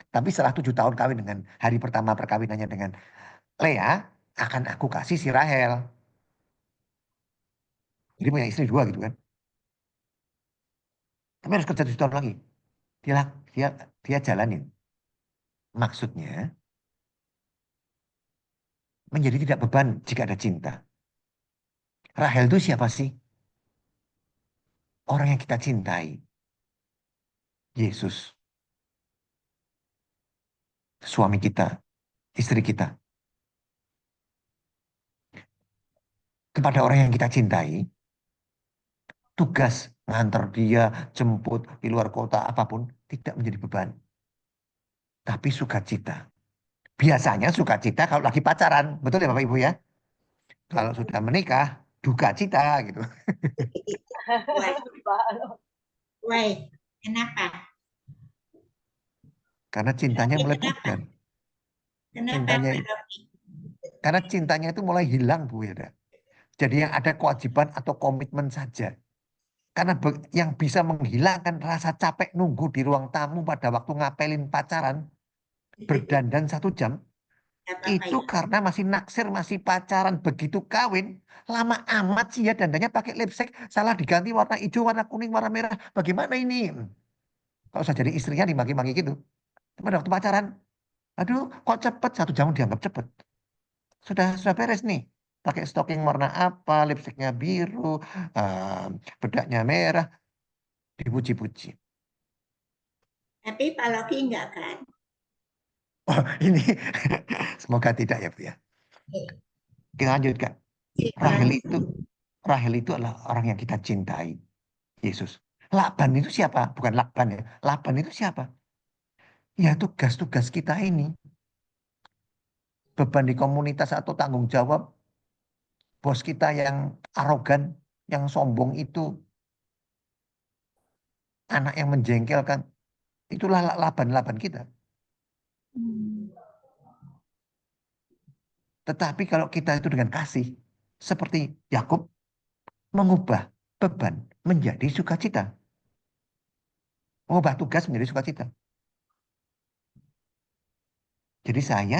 Tapi setelah 7 tahun kawin dengan hari pertama perkawinannya dengan Lea, akan aku kasih si Rahel. Jadi punya istri 2 gitu kan. Tapi harus kerja 7 tahun lagi. Dia, dia, dia jalanin. Maksudnya, menjadi tidak beban jika ada cinta. Rahel itu siapa sih? Orang yang kita cintai. Yesus. Suami kita. Istri kita. Kepada orang yang kita cintai, tugas ngantar dia, jemput di luar kota, apapun, tidak menjadi beban. Tapi sukacita. Biasanya sukacita kalau lagi pacaran. Betul ya Bapak Ibu ya? Kalau sudah menikah, duka cita gitu. Why? Why? Kenapa? Karena cintanya mulai Kenapa? pudar. Kenapa Cintanya, Pak Rocky? karena cintanya itu mulai hilang Bu ya. Jadi yang ada kewajiban atau komitmen saja. Karena yang bisa menghilangkan rasa capek nunggu di ruang tamu pada waktu ngapelin pacaran, berdandan 1 jam, Apa-apa itu ya? karena masih naksir, masih pacaran. Begitu kawin, lama amat sih ya dandannya pakai lipstick, salah diganti warna hijau, warna kuning, warna merah. Bagaimana ini? Kalau saya jadi istrinya dimaki-maki gitu. Tapi pada waktu pacaran, aduh kok cepet, 1 jam dianggap cepet. Sudah beres nih. Pakai stocking warna apa, lipstiknya biru, bedaknya merah, dipuji-puji. Tapi Pak Rocky enggak kan? Oh, ini semoga tidak ya Bu ya. Kita lanjutkan. Si Rahel orang itu, Rahel itu adalah orang yang kita cintai. Yesus. Laban itu siapa? Bukan Laban ya. Laban itu siapa? Ya tugas-tugas kita ini. Beban di komunitas atau tanggung jawab. Bos kita yang arogan, yang sombong itu. Anak yang menjengkelkan. Itulah Laban-Laban kita. Tetapi kalau kita itu dengan kasih. Seperti Yakub mengubah beban menjadi sukacita. Mengubah tugas menjadi sukacita. Jadi saya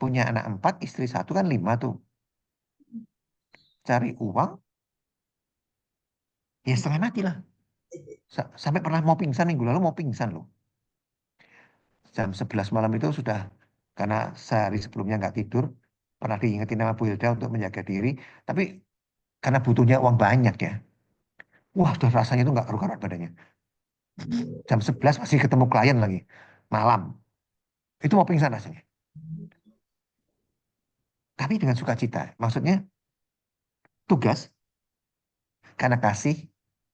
punya anak 4, istri 1 kan 5 tuh. Cari uang, ya setengah mati lah. Sampai pernah mau pingsan, minggu lalu mau pingsan loh. Jam 11 malam itu sudah, karena sehari sebelumnya nggak tidur, pernah diingetin sama Bu Hilda untuk menjaga diri, tapi karena butuhnya uang banyak ya. Wah, udah rasanya itu nggak karu-karuan badannya. Jam 11 masih ketemu klien lagi, malam. Itu mau pingsan rasanya. Tapi dengan sukacita. Maksudnya tugas, karena kasih,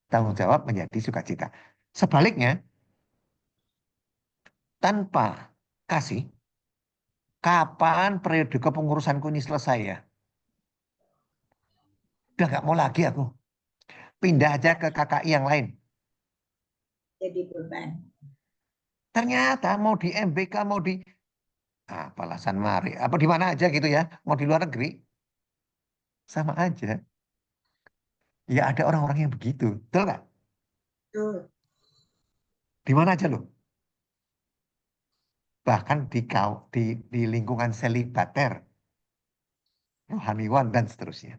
tanggung jawab menjadi sukacita. Sebaliknya, tanpa kasih, kapan periode kepengurusanku ini selesai ya? Udah nggak mau lagi aku. Pindah aja ke KKI yang lain. Jadi beban. Ternyata mau di MBK, mau di Palasan Mari, apa di mana aja gitu ya, mau di luar negeri, sama aja. Ya ada orang-orang yang begitu, betul nggak? Tuh, Di mana aja loh. Bahkan di lingkungan selibater, rohaniwan dan seterusnya.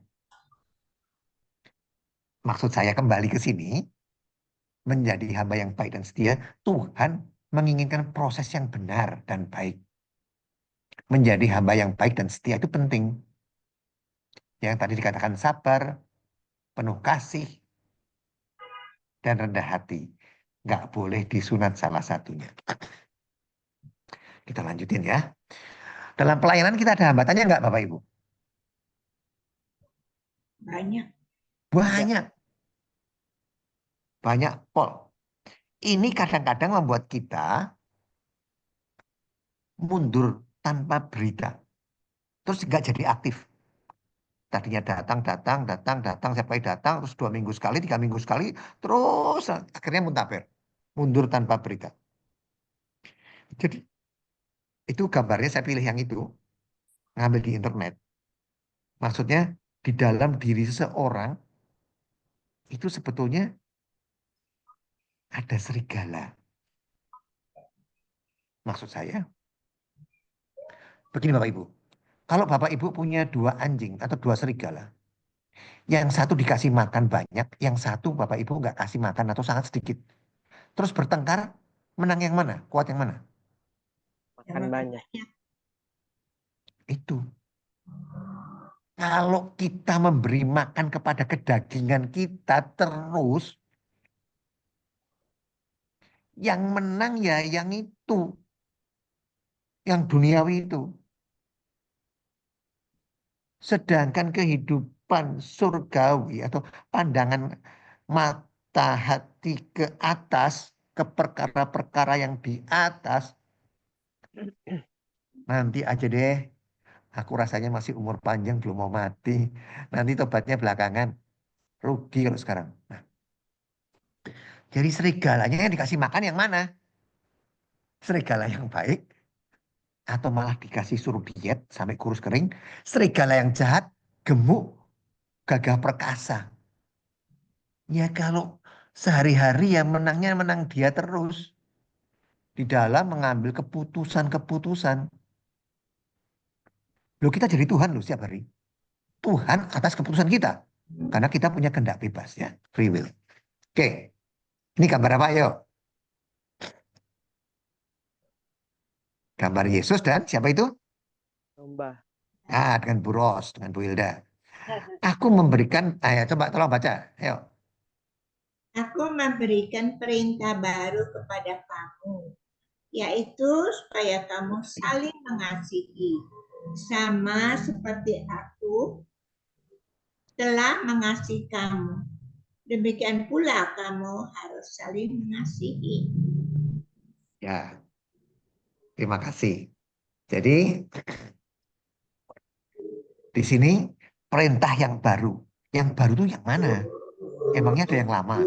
Maksud saya kembali ke sini, menjadi hamba yang baik dan setia, Tuhan menginginkan proses yang benar dan baik. Menjadi hamba yang baik dan setia itu penting. Yang tadi dikatakan sabar, penuh kasih, dan rendah hati. Nggak boleh disunat salah satunya. Kita lanjutin ya. Dalam pelayanan kita ada hambatannya nggak Bapak Ibu? banyak. Banyak. Banyak, Pol. Ini kadang-kadang membuat kita mundur tanpa berita. Terus nggak jadi aktif. Tadinya datang, datang, datang, datang, sampai datang, terus 2 minggu sekali, 3 minggu sekali, terus akhirnya muntaber. Mundur tanpa berita. Jadi itu gambarnya saya pilih yang itu, ngambil di internet. Maksudnya di dalam diri seseorang itu sebetulnya ada serigala. Maksud saya, begini Bapak Ibu. Kalau Bapak Ibu punya 2 anjing atau 2 serigala, yang satu dikasih makan banyak, yang satu Bapak Ibu nggak kasih makan atau sangat sedikit. Terus bertengkar, menang yang mana? Kuat yang mana? Makan banyak. Itu. Kalau kita memberi makan kepada kedagingan kita terus, yang menang ya yang itu. Yang duniawi itu. Sedangkan kehidupan surgawi atau pandangan mata hati ke atas, ke perkara-perkara yang di atas, nanti aja deh. Aku rasanya masih umur panjang, belum mau mati. Nanti tobatnya belakangan. Rugi kalau sekarang. Nah, jadi serigalanya yang dikasih makan yang mana? Serigala yang baik atau malah dikasih suruh diet sampai kurus kering? Serigala yang jahat, gemuk, gagah perkasa. Ya kalau sehari-hari ya menangnya menang dia terus. Di dalam mengambil keputusan-keputusan. Loh kita jadi Tuhan loh setiap hari. Tuhan atas keputusan kita. Karena kita punya kehendak bebas ya. Free will. Oke. Ini gambar apa yuk? Gambar Yesus dan siapa itu? Domba. Dengan Bu Ros, dengan Bu Hilda. Aku memberikan, ayo coba tolong baca. Ayo. Aku memberikan perintah baru kepada kamu, yaitu supaya kamu saling mengasihi, sama seperti aku telah mengasihi kamu. Demikian pula kamu harus saling mengasihi. Ya, terima kasih. Jadi di sini perintah yang baru. Yang baru itu yang mana? Emangnya ada yang lama?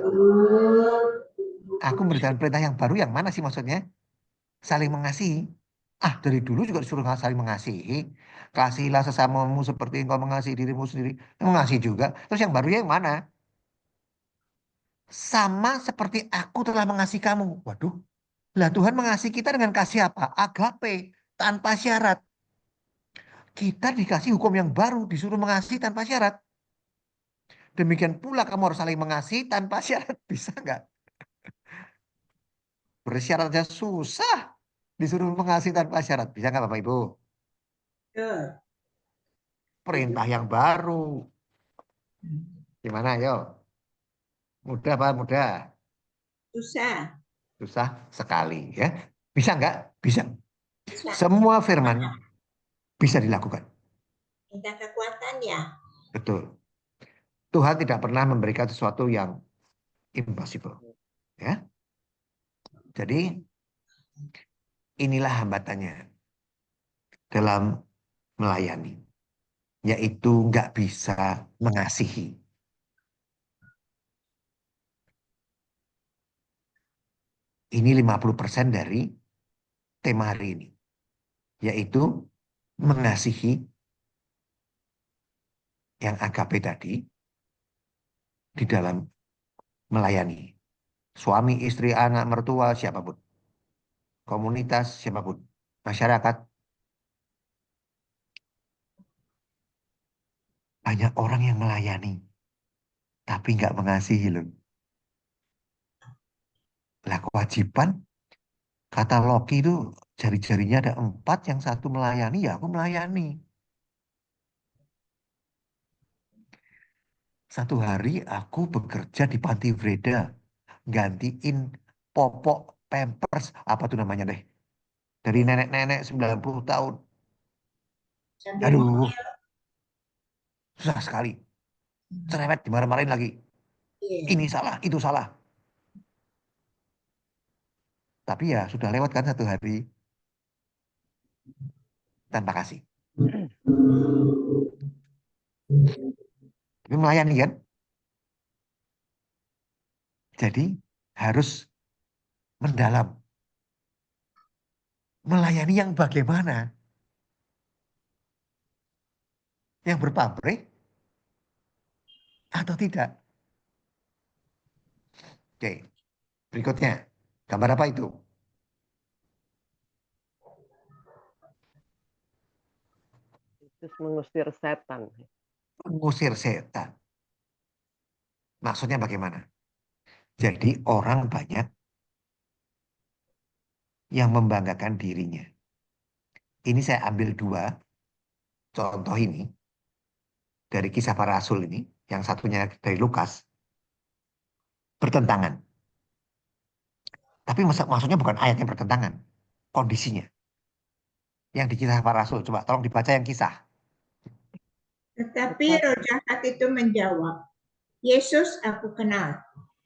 Aku memberikan perintah yang baru yang mana sih maksudnya? Saling mengasihi. Dari dulu juga disuruh saling mengasihi. Kasihilah sesamamu seperti engkau mengasihi dirimu sendiri. Mengasihi juga. Terus yang barunya yang mana? Sama seperti aku telah mengasihi kamu. Waduh. Lah Tuhan mengasihi kita dengan kasih apa? Agape. tanpa syarat. Kita dikasih hukum yang baru, disuruh mengasihi tanpa syarat. Demikian pula kamu harus saling mengasihi tanpa syarat. Bisa nggak? Bersyarat aja susah. Disuruh mengasihi tanpa syarat. Bisa nggak Bapak Ibu? Betul. Perintah yang baru. Gimana, yo? Mudah apa mudah? Susah. Susah sekali ya. Bisa nggak? Bisa. Bisa. Semua firman bisa dilakukan. Minta kekuatan ya. Betul. Tuhan tidak pernah memberikan sesuatu yang impossible. Ya. Jadi inilah hambatannya dalam melayani. Yaitu nggak bisa mengasihi. Ini 50% dari tema hari ini. Yaitu mengasihi yang agape tadi di dalam melayani. Suami, istri, anak, mertua, siapapun. Komunitas, siapapun. Masyarakat. Banyak orang yang melayani. Tapi nggak mengasihi loh. Lah kewajiban, kata Loki itu jari-jarinya ada 4, yang satu melayani, ya aku melayani. Satu hari aku bekerja di Panti Breda. Gantiin popok Pampers, apa tuh namanya deh. Dari nenek-nenek 90 tahun. Sambil Aduh, susah sekali. Cerewet, dimarah-marahin lagi. Iya. Ini salah, itu salah. Tapi ya sudah lewat kan satu hari tanpa kasih. Tapi melayani kan. Jadi harus mendalam. Melayani yang bagaimana? Yang berpabrik atau tidak? Oke, berikutnya. Gambar apa itu? Yesus mengusir setan. Mengusir setan. Maksudnya bagaimana? Jadi orang banyak yang membanggakan dirinya. Ini saya ambil 2 contoh ini dari kisah para rasul ini. Yang satunya dari Lukas. Bertentangan. Tapi maksudnya bukan ayatnya bertentangan. Kondisinya. Yang di kisah para rasul. Coba tolong dibaca yang kisah. Tetapi roh jahat itu menjawab, Yesus aku kenal,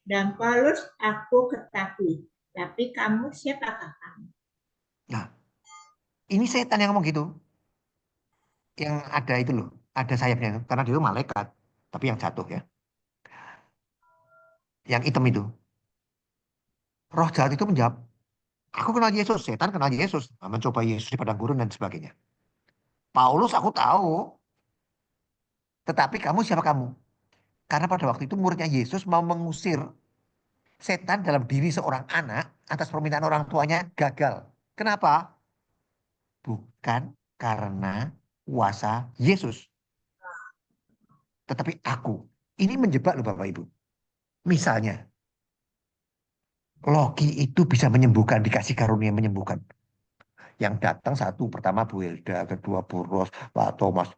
dan Paulus aku ketahui. Tapi kamu siapakah kamu? Nah, ini setan yang ngomong gitu. Yang ada itu loh. Ada sayapnya. Karena dia itu malaikat. Tapi yang jatuh ya. Yang hitam itu. Roh jahat itu menjawab, aku kenal Yesus. Setan kenal Yesus. Mencoba Yesus di padang gurun dan sebagainya. Paulus aku tahu. Tetapi kamu siapa kamu? Karena pada waktu itu muridnya Yesus mau mengusir setan dalam diri seorang anak atas permintaan orang tuanya gagal. Kenapa? Bukan karena kuasa Yesus. Tetapi aku. Ini menjebak loh Bapak Ibu. Misalnya, Loki itu bisa menyembuhkan, dikasih karunia menyembuhkan. Yang datang satu, pertama Bu Hilda, kedua Bu Ros, Pak Thomas,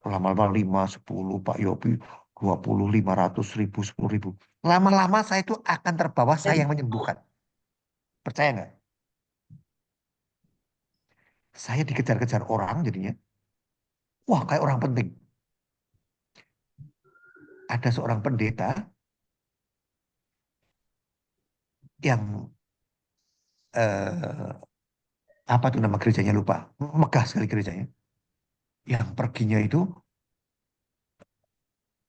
lama-lama 5, 10, Pak Yopi, 20, 500 ribu, 10 ribu. Lama-lama saya itu akan terbawa saya yang menyembuhkan. Percaya nggak? Saya dikejar-kejar orang jadinya. Wah, kayak orang penting. Ada seorang pendeta yang eh, apa tuh nama gerejanya lupa. Megah sekali gerejanya. Yang perginya itu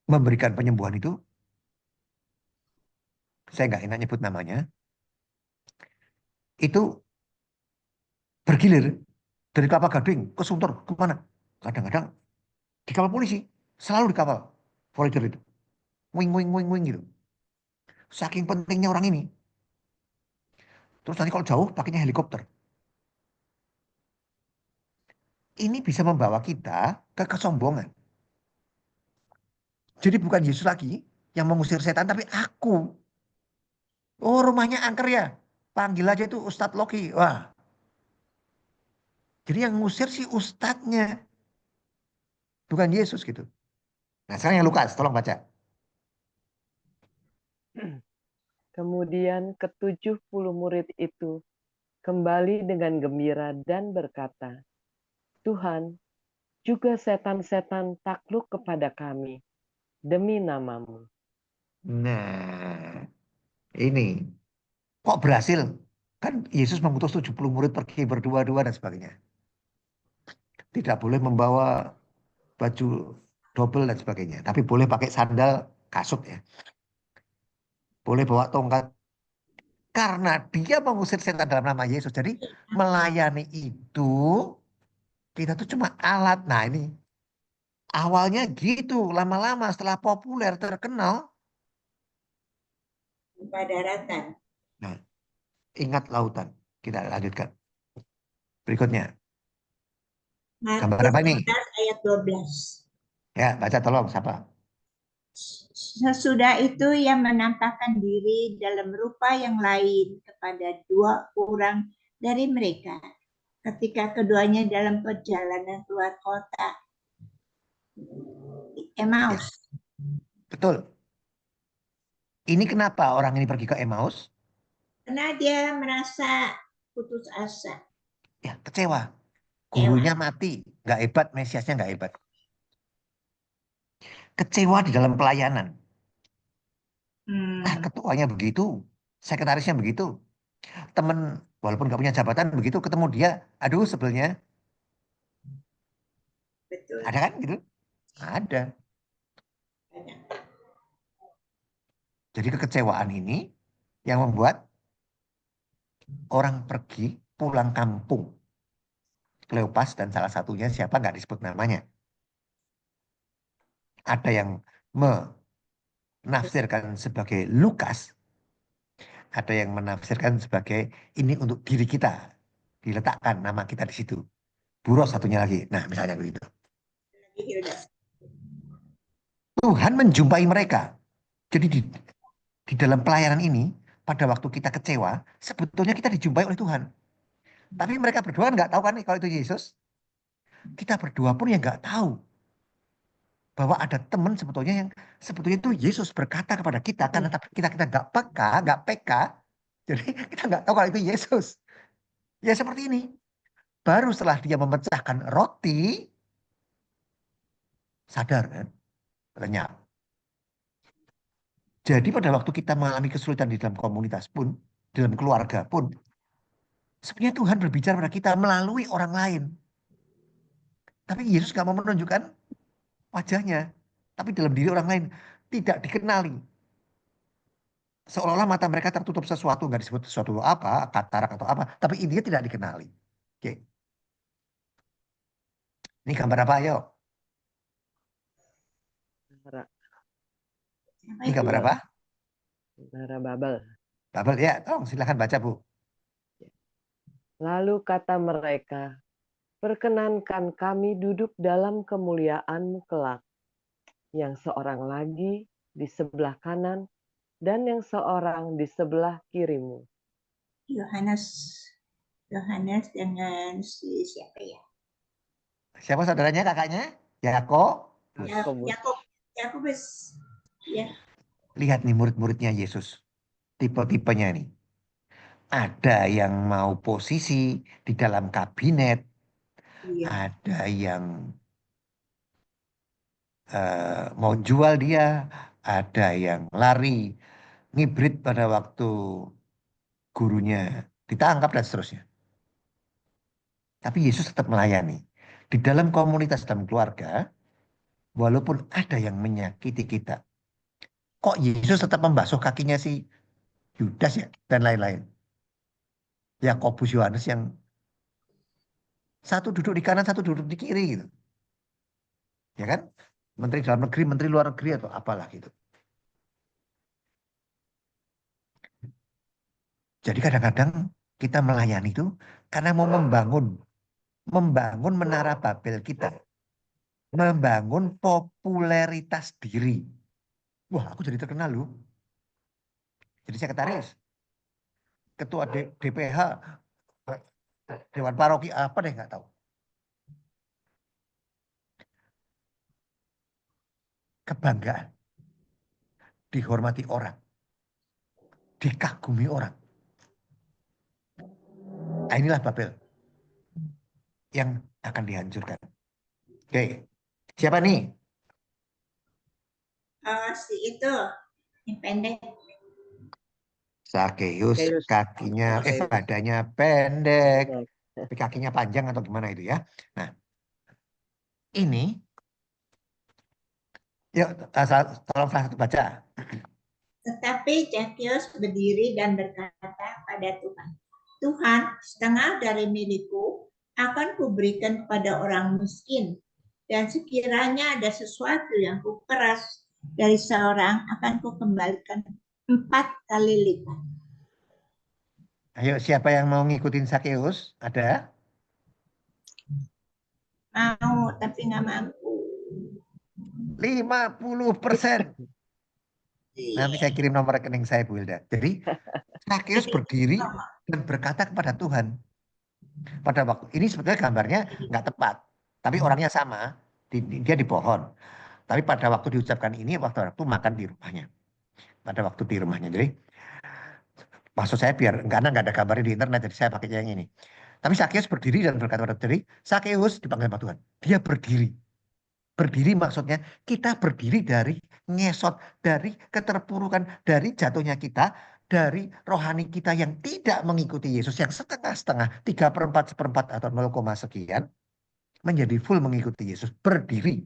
memberikan penyembuhan itu, saya nggak enak nyebut namanya, itu bergilir dari Kelapa Gading ke Sunter kemana? Kadang-kadang dikawal polisi, selalu dikawal forager itu, wing wing wing wing gitu. Saking pentingnya orang ini. Terus nanti kalau jauh pakainya helikopter. ini bisa membawa kita ke kesombongan. Jadi bukan Yesus lagi yang mengusir setan, tapi aku. Oh, rumahnya angker ya. Panggil aja itu Ustadz Loki. Wah. Jadi yang ngusir si ustadznya, bukan Yesus gitu. Nah, sekarang yang Lukas, tolong baca. Kemudian ke-70 murid itu kembali dengan gembira dan berkata, Tuhan, juga setan-setan takluk kepada kami demi namamu. Nah, ini kok berhasil? Kan Yesus mengutus 70 murid pergi berdua-dua dan sebagainya. Tidak boleh membawa baju double dan sebagainya. Tapi boleh pakai sandal kasut ya. Boleh bawa tongkat. Karena dia mengusir setan dalam nama Yesus. Jadi melayani itu kita tuh cuma alat. Nah ini awalnya gitu. Lama-lama setelah populer terkenal. Pada daratan. Nah ingat lautan. Kita lanjutkan. Berikutnya. Gambar Matius apa ini? 11 ayat 12. Ya baca tolong siapa? Sesudah itu ia menampakkan diri dalam rupa yang lain kepada dua orang dari mereka ketika keduanya dalam perjalanan keluar kota Ya, Emmaus. betul. Ini kenapa orang ini pergi ke Emmaus? Karena dia merasa putus asa. Ya kecewa. Gurunya mati. Nggak hebat. Mesiasnya nggak hebat. Kecewa di dalam pelayanan. Nah, ketuanya begitu. Sekretarisnya begitu. Temen walaupun nggak punya jabatan begitu ketemu dia. Aduh sebelnya. Betul. Ada kan gitu? Ada. Jadi kekecewaan ini yang membuat orang pergi pulang kampung. Kleopas dan salah satunya siapa nggak disebut namanya. Ada yang menafsirkan sebagai Lukas. Ada yang menafsirkan sebagai ini untuk diri kita. Diletakkan nama kita di situ. Buros satunya lagi. Nah misalnya begitu. Tuhan menjumpai mereka. Jadi di dalam pelayanan ini, pada waktu kita kecewa, sebetulnya kita dijumpai oleh Tuhan. Tapi mereka berdua nggak tahu kan kalau itu Yesus. Kita berdua pun yang nggak tahu bahwa ada teman sebetulnya yang sebetulnya itu Yesus berkata kepada kita karena kita nggak peka, nggak peka, jadi kita nggak tahu kalau itu Yesus. Ya seperti ini. Baru setelah dia memecahkan roti, sadar kan, lenyap. Jadi pada waktu kita mengalami kesulitan di dalam komunitas pun, dalam keluarga pun, sebenarnya Tuhan berbicara pada kita melalui orang lain. Tapi Yesus gak mau menunjukkan wajahnya. Tapi dalam diri orang lain tidak dikenali. Seolah-olah mata mereka tertutup sesuatu, nggak disebut sesuatu apa, katarak atau apa. Tapi intinya tidak dikenali. Oke. Ini gambar apa, ayo? Ini gambar apa? Menara Babel. Babel, ya. Tolong silahkan baca, Bu. Lalu kata mereka, perkenankan kami duduk dalam kemuliaan-Mu kelak, yang seorang lagi di sebelah kanan dan yang seorang di sebelah kiri-Mu. Yohanes dengan si siapa ya? Siapa saudaranya, kakaknya? Yakobus. Yakobus. Ya. Lihat nih murid-muridnya Yesus. Tipe-tipenya nih. Ada yang mau posisi di dalam kabinet. Iya. Ada yang mau jual dia. Ada yang lari. Ngibrit pada waktu gurunya ditangkap dan seterusnya. Tapi Yesus tetap melayani. Di dalam komunitas dalam keluarga, walaupun ada yang menyakiti kita, kok Yesus tetap membasuh kakinya si Yudas ya dan lain-lain. Yakobus, Yohanes yang satu duduk di kanan, satu duduk di kiri gitu. Ya kan? Menteri dalam negeri, menteri luar negeri atau apalah gitu. Jadi kadang-kadang kita melayani itu karena mau membangun menara Babel kita, membangun popularitas diri. Wah, aku jadi terkenal loh. Jadi sekretaris, ketua DPH, Dewan Paroki apa deh nggak tahu. Kebanggaan, dihormati orang, dikagumi orang. Nah, inilah Babel yang akan dihancurkan. Oke, siapa nih? Si itu yang pendek. Sakeus, Sakeus. kakinya, Sakeus. badannya pendek, Pendek. tapi kakinya panjang atau gimana itu ya. Nah, ini, yuk, tolong salah satu baca. Tetapi Zakius berdiri dan berkata pada Tuhan, Tuhan, setengah dari milikku akan kuberikan kepada orang miskin, dan sekiranya ada sesuatu yang kuperas dari seorang akan kukembalikan 4 kali lipat. Ayo, siapa yang mau ngikutin Sakeus? Ada? Mau, tapi nggak mampu. 50%. Nanti saya kirim nomor rekening saya, Bu Hilda. Jadi, Sakeus berdiri dan berkata kepada Tuhan. Pada waktu ini sebetulnya gambarnya nggak tepat, tapi orangnya sama. Dia di pohon. Tapi pada waktu diucapkan ini, waktu makan di rumahnya. Pada waktu di rumahnya. Jadi, maksud saya biar, karena nggak ada gambarnya di internet, jadi saya pakai yang ini. Tapi Sakeus berdiri dan berkata pada Tuhan, Sakeus dipanggil sama Tuhan. Dia berdiri. Berdiri maksudnya kita berdiri dari ngesot, dari keterpurukan, dari jatuhnya kita, dari rohani kita yang tidak mengikuti Yesus, yang setengah-setengah, 3/4, seperempat atau 0, sekian, menjadi full mengikuti Yesus. Berdiri.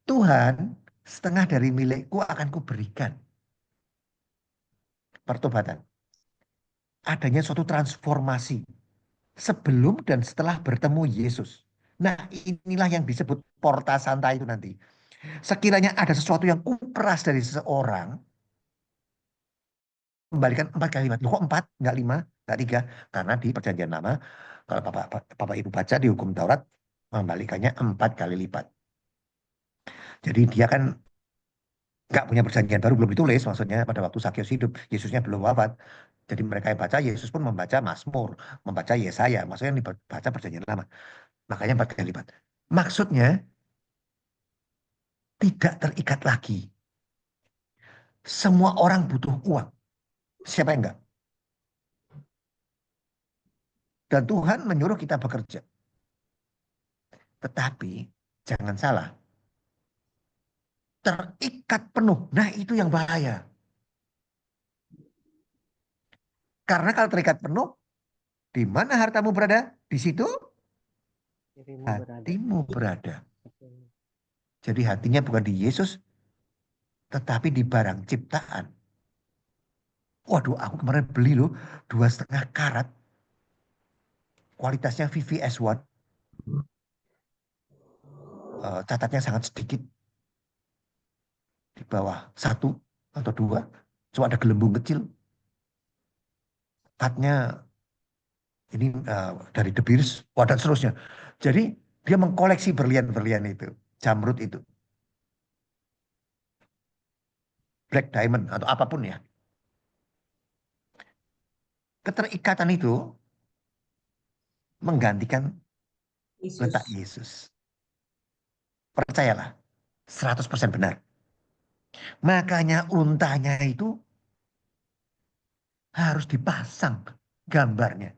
Tuhan, setengah dari milikku akan kuberikan. Pertobatan. Adanya suatu transformasi sebelum dan setelah bertemu Yesus. Nah, inilah yang disebut porta santa itu nanti. Sekiranya ada sesuatu yang kuperas dari seseorang, kembalikan 4 kali lipat. Loh, kok 4? Nggak 5? Nggak 3? Karena di perjanjian lama, kalau Bapak Ibu baca di hukum Taurat, membalikannya 4 kali lipat. Jadi dia kan nggak punya perjanjian baru, belum ditulis maksudnya pada waktu Sakeus hidup. Yesusnya belum wafat. Jadi mereka yang baca, Yesus pun membaca Mazmur, membaca Yesaya. Maksudnya yang dibaca perjanjian lama. Makanya 4 kali lipat. Maksudnya tidak terikat lagi. Semua orang butuh uang. Siapa yang enggak? Dan Tuhan menyuruh kita bekerja. Tetapi jangan salah. Terikat penuh. Nah, itu yang bahaya. Karena kalau terikat penuh, di mana hartamu berada? Di situ hatimu berada. Jadi hatinya bukan di Yesus, tetapi di barang ciptaan. Waduh, aku kemarin beli loh 2,5 karat. Kualitasnya VVS1. Catatnya sangat sedikit. Di bawah 1 atau 2. Cuma ada gelembung kecil. Catnya ini dari De Beers, dan seterusnya. Jadi dia mengkoleksi berlian-berlian itu. Jamrud itu. Black diamond atau apapun ya. Keterikatan itu menggantikan Yesus. letak Yesus. Percayalah, 100% benar. Makanya untanya itu harus dipasang gambarnya.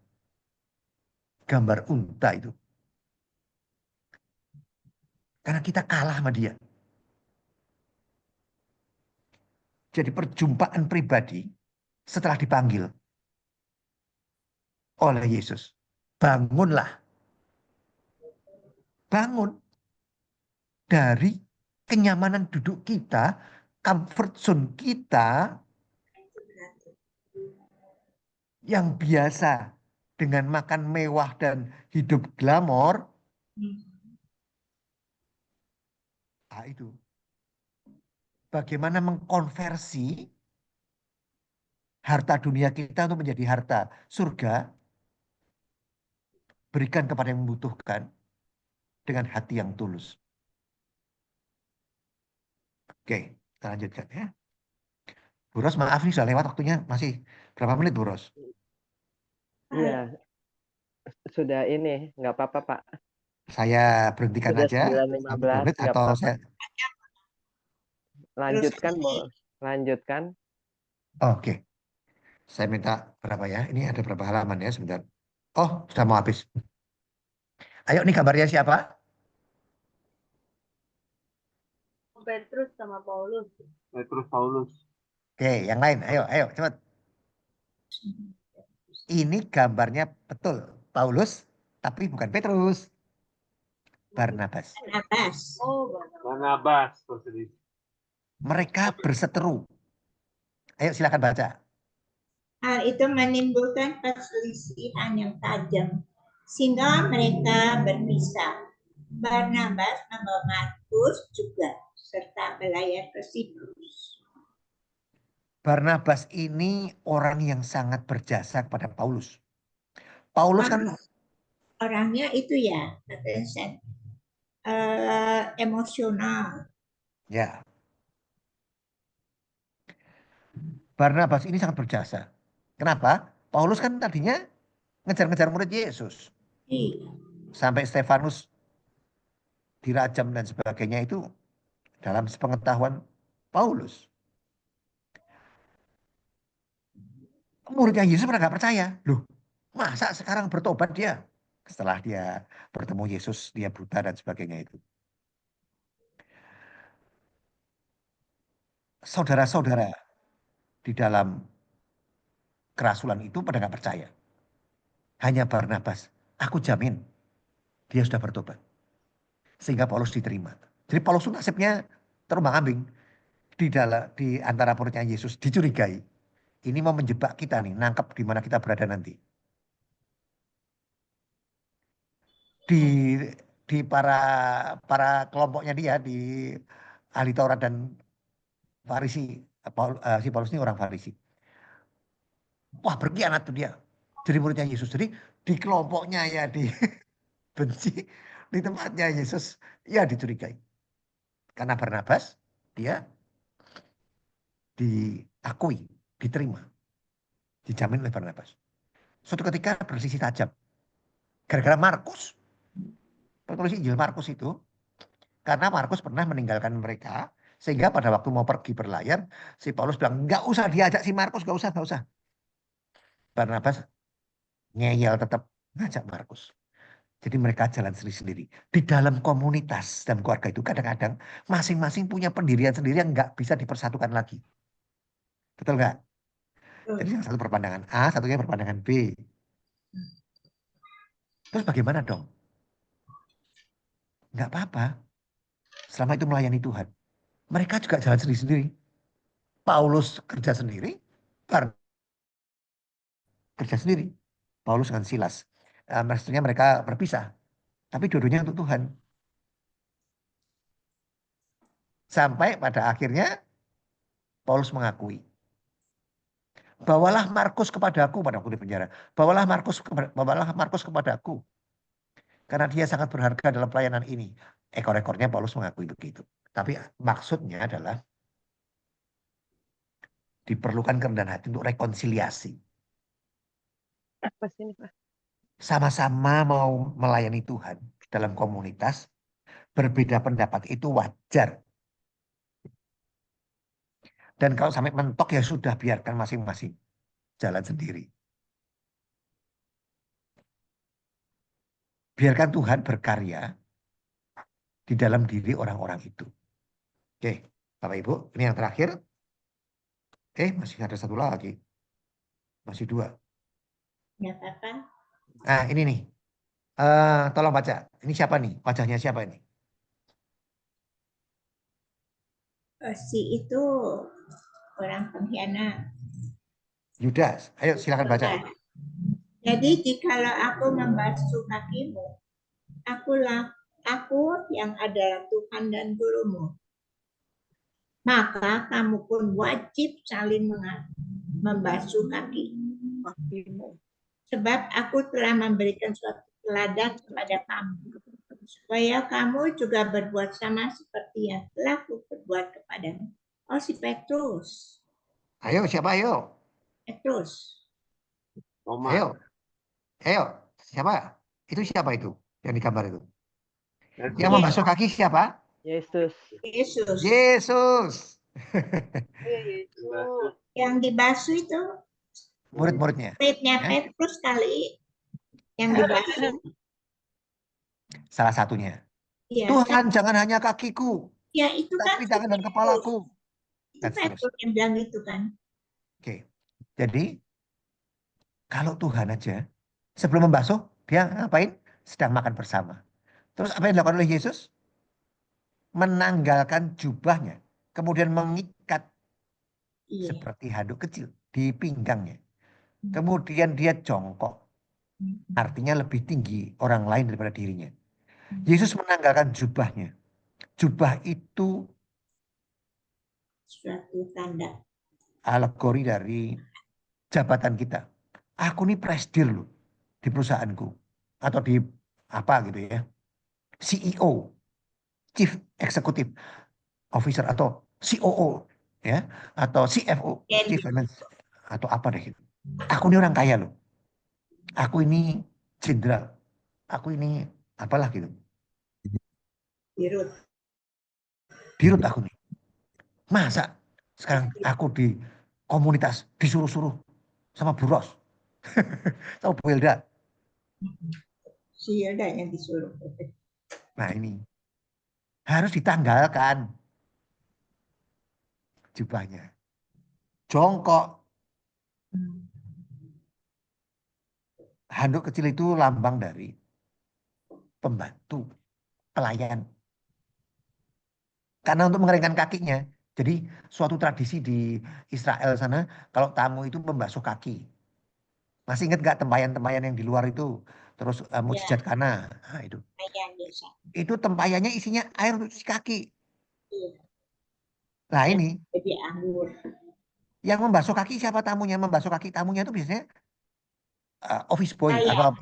Gambar unta itu. Karena kita kalah sama dia. Jadi perjumpaan pribadi setelah dipanggil oleh Yesus. Bangunlah. Bangun. Dari kenyamanan duduk kita, comfort zone kita yang biasa dengan makan mewah dan hidup glamor. Nah, itu. Bagaimana mengkonversi harta dunia kita untuk menjadi harta surga. berikan kepada yang membutuhkan dengan hati yang tulus. Oke, kita lanjutkan ya. Bu Ros, maaf nih sudah lewat waktunya. Masih berapa menit, Bu Ros? Iya, sudah ini, nggak apa-apa, Pak. Saya berhentikan Sudah aja 1 9.15, menit nggak atau apa-apa. saya... Lanjutkan, boleh. Lanjutkan. Oke, saya minta berapa ya? Ini ada berapa halaman ya sebentar. Oh, sudah mau habis. Ayo, nih kabarnya siapa? Petrus sama Paulus. Petrus Paulus. Oke, yang lain. Ayo, cepat. Ini gambarnya betul. Paulus, tapi bukan Petrus. Barnabas. Barnabas. Oh, Barnabas. Mereka berseteru. Ayo, silakan baca. Hal itu menimbulkan perselisihan yang tajam, sehingga mereka berpisah. Barnabas membawa Markus juga, serta belayar ke Siprus. Barnabas ini orang yang sangat berjasa kepada Paulus. Paulus kan Orangnya itu ya, emosional. ya. Barnabas ini sangat berjasa. Kenapa? Paulus kan tadinya ngejar-ngejar murid Yesus. Iya. Sampai Stefanus dirajam dan sebagainya itu dalam sepengetahuan Paulus. Muridnya Yesus pernah nggak percaya. Loh, masa sekarang bertobat dia? Setelah dia bertemu Yesus, dia buta dan sebagainya itu. Saudara-saudara di dalam kerasulan itu pada nggak percaya. Hanya Barnabas. Aku jamin dia sudah bertobat. Sehingga Paulus diterima. Jadi Paulus itu nasibnya terombang-ambing. Di antara muridnya Yesus dicurigai. Ini mau menjebak kita nih, nangkep di mana kita berada nanti. Di para kelompoknya dia, di ahli Taurat dan Farisi. Si Paulus ini orang Farisi. Wah, berkhianat tuh dia. Jadi muridnya Yesus. Jadi di kelompoknya ya dibenci, di tempatnya Yesus ya dicurigai. Karena Barnabas dia diakui, diterima, dijamin oleh Barnabas. Suatu ketika bersisi tajam. Gara-gara Markus, penulis Injil Markus itu, karena Markus pernah meninggalkan mereka, sehingga pada waktu mau pergi berlayar, si Paulus bilang, nggak usah diajak si Markus, nggak usah. Barnabas ngeyel tetap ngajak Markus. Jadi mereka jalan sendiri-sendiri. Di dalam komunitas dan keluarga itu kadang-kadang masing-masing punya pendirian sendiri yang nggak bisa dipersatukan lagi. Betul nggak? Jadi yang satu berpandangan A, satunya berpandangan B. Terus bagaimana dong? Nggak apa-apa. Selama itu melayani Tuhan. Mereka juga jalan sendiri-sendiri. Paulus kerja sendiri, kerja sendiri. Paulus dengan Silas. Maksudnya mereka berpisah. Tapi dua-duanya untuk Tuhan. Sampai pada akhirnya Paulus mengakui. Bawalah Markus kepadaku pada waktu di penjara. Bawalah Markus kepadaku. Karena dia sangat berharga dalam pelayanan ini. Ekor-ekornya Paulus mengakui begitu. Tapi maksudnya adalah diperlukan kerendahan hati untuk rekonsiliasi. Apa sih ini, Pak? Sama-sama mau melayani Tuhan dalam komunitas, berbeda pendapat itu wajar. Dan kalau sampai mentok ya sudah, biarkan masing-masing jalan sendiri. Biarkan Tuhan berkarya di dalam diri orang-orang itu. Oke, Bapak Ibu, ini yang terakhir. Masih ada satu lagi. Masih 2. Ya, apa? Nah, ini nih. Tolong baca. Ini siapa nih? Wajahnya siapa ini? Si itu orang pengkhianat. Yudas. Ayo silakan baca. Jadi jikalau aku membasuh kakimu, aku yang adalah Tuhan dan gurumu, maka kamu pun wajib saling membasuh kakimu. Sebab aku telah memberikan suatu teladan kepada kamu, supaya kamu juga berbuat sama seperti yang telah kuperbuat kepadamu. Oh, si Petrus. Ayo, siapa ayo? Petrus. Thomas. Ayo, ayo. Siapa? Itu siapa itu? Yang di gambar itu. Yang Ye- membasuh kaki siapa? Yesus. Yesus. Yesus. Iya, Yesus. Yang dibasuh itu Murid-muridnya. muridnya Ya. Petrus kali yang dibasuh. Salah satunya. Iya, Tuhan, jangan hanya kakiku, ya itu kan tapi si tangan dan Petrus. kepalaku. Itu Dan seterusnya. Petrus yang bilang itu kan. Oke. Jadi, kalau Tuhan aja, sebelum membasuh, dia ngapain? Sedang makan bersama. Terus apa yang dilakukan oleh Yesus? Menanggalkan jubahnya. Kemudian mengikat Iya. seperti handuk kecil di pinggangnya. Kemudian dia jongkok. Artinya lebih tinggi orang lain daripada dirinya. Yesus menanggalkan jubahnya. Jubah itu Suatu tanda. alegori dari jabatan kita. Aku nih presidir loh di perusahaanku. Atau di apa gitu ya. CEO, Chief Executive Officer atau COO ya. Atau CFO, Chief Candy. Finance atau apa deh gitu. Aku ini orang kaya loh. Aku ini jenderal. Aku ini apalah gitu. Dirut. Dirut aku nih. Masa sekarang aku di komunitas disuruh-suruh sama Bu Ros, sama Bu Hilda. Si Hilda yang disuruh. Nah ini harus ditanggalkan jubahnya. Jongkok. Handuk kecil itu lambang dari pembantu, pelayan. Karena untuk mengeringkan kakinya. Jadi suatu tradisi di Israel sana, kalau tamu itu membasuh kaki. Masih ingat nggak tempayan-tempayan yang di luar itu? Terus Ya, mujizat Kana. Nah, itu. lumayan biasa. Itu tempayannya isinya air untuk cuci kaki. Iya. Nah Yang ini, jadi anggur. yang membasuh kaki siapa tamunya? Membasuh kaki tamunya itu biasanya office boy atau Pelayan.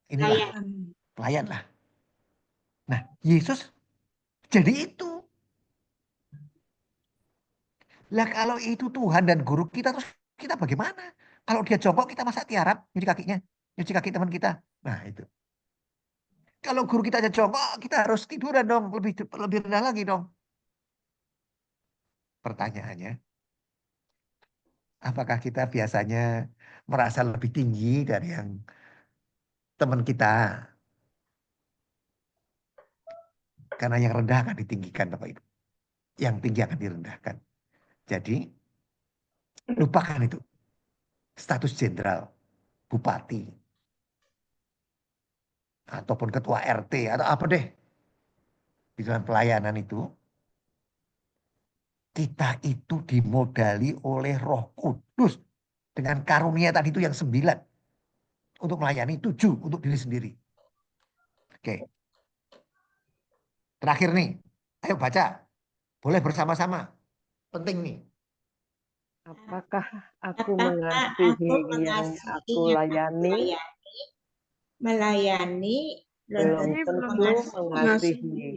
inilah, Pelayan. pelayan lah. Nah, Yesus jadi itu. Lah kalau itu Tuhan dan guru kita, terus kita bagaimana? Kalau dia jongkok, kita masa tiarap nyuci kakinya, nyuci kaki teman kita. Nah itu. Kalau guru kita aja jongkok, kita harus tiduran dong, lebih rendah lagi dong. Pertanyaannya, apakah kita biasanya merasa lebih tinggi dari yang teman kita? Karena yang rendah akan ditinggikan, Bapak Ibu. Yang tinggi akan direndahkan. Jadi, lupakan itu. Status jenderal, bupati, ataupun ketua RT, atau apa deh. Di dalam pelayanan itu, kita itu dimodali oleh Roh Kudus. Dengan karunia tadi itu yang 9. Untuk melayani, 7 untuk diri sendiri. Oke. Terakhir nih, ayo baca. Boleh bersama-sama. Penting nih. Apakah aku Apakah mengasihi aku yang mengasihi aku yang layani? melayani Belum tentu tentu mengasihi, mengasihi,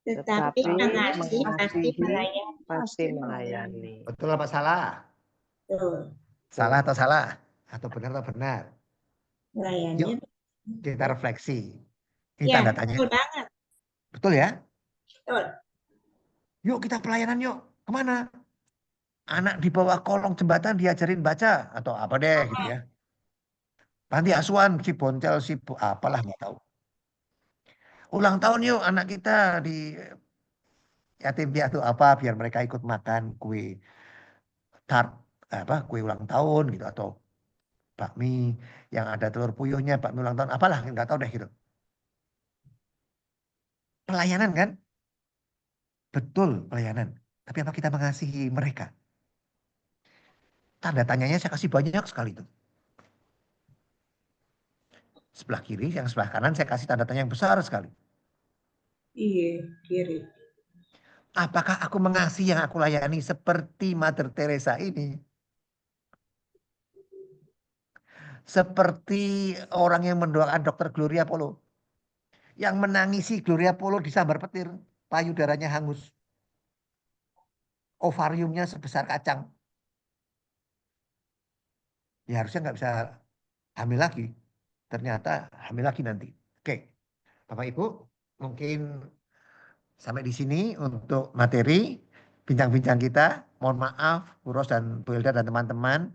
tetapi tetapi mengasihi pasti mengasihi melayani. pasti melayani. Betul apa salah? Tuh, Salah atau salah? Atau benar atau benar? melayani. Yuk kita refleksi. Ini Ya, tanda tanya. betul banget. Betul ya? Betul. Yuk kita pelayanan yuk. Kemana? Anak di bawah kolong jembatan diajarin baca. Atau apa deh gitu ya. Panti asuhan si Boncel, apalah nggak tahu. Ulang tahun yuk anak kita di yatim piatu apa biar mereka ikut makan kue tart apa kue ulang tahun gitu atau bakmi yang ada telur puyuhnya bakmi ulang tahun apalah nggak tahu deh gitu. Pelayanan kan? Betul pelayanan. Tapi apa kita mengasihi mereka? Tanda tanyanya saya kasih banyak sekali itu. Sebelah kiri, yang sebelah kanan saya kasih tanda tanya yang besar sekali. Iya, kiri. Apakah aku mengasihi yang aku layani seperti Mother Teresa ini? Seperti orang yang mendoakan Dokter Gloria Polo. Yang menangisi Gloria Polo disambar petir. Payudaranya hangus. Ovariumnya sebesar kacang. Ya harusnya nggak bisa hamil lagi. Ternyata hamil lagi nanti. Oke, Bapak Ibu, mungkin sampai di sini untuk materi bincang-bincang kita. Mohon maaf, Bu Ros dan Bu Hilda dan teman-teman.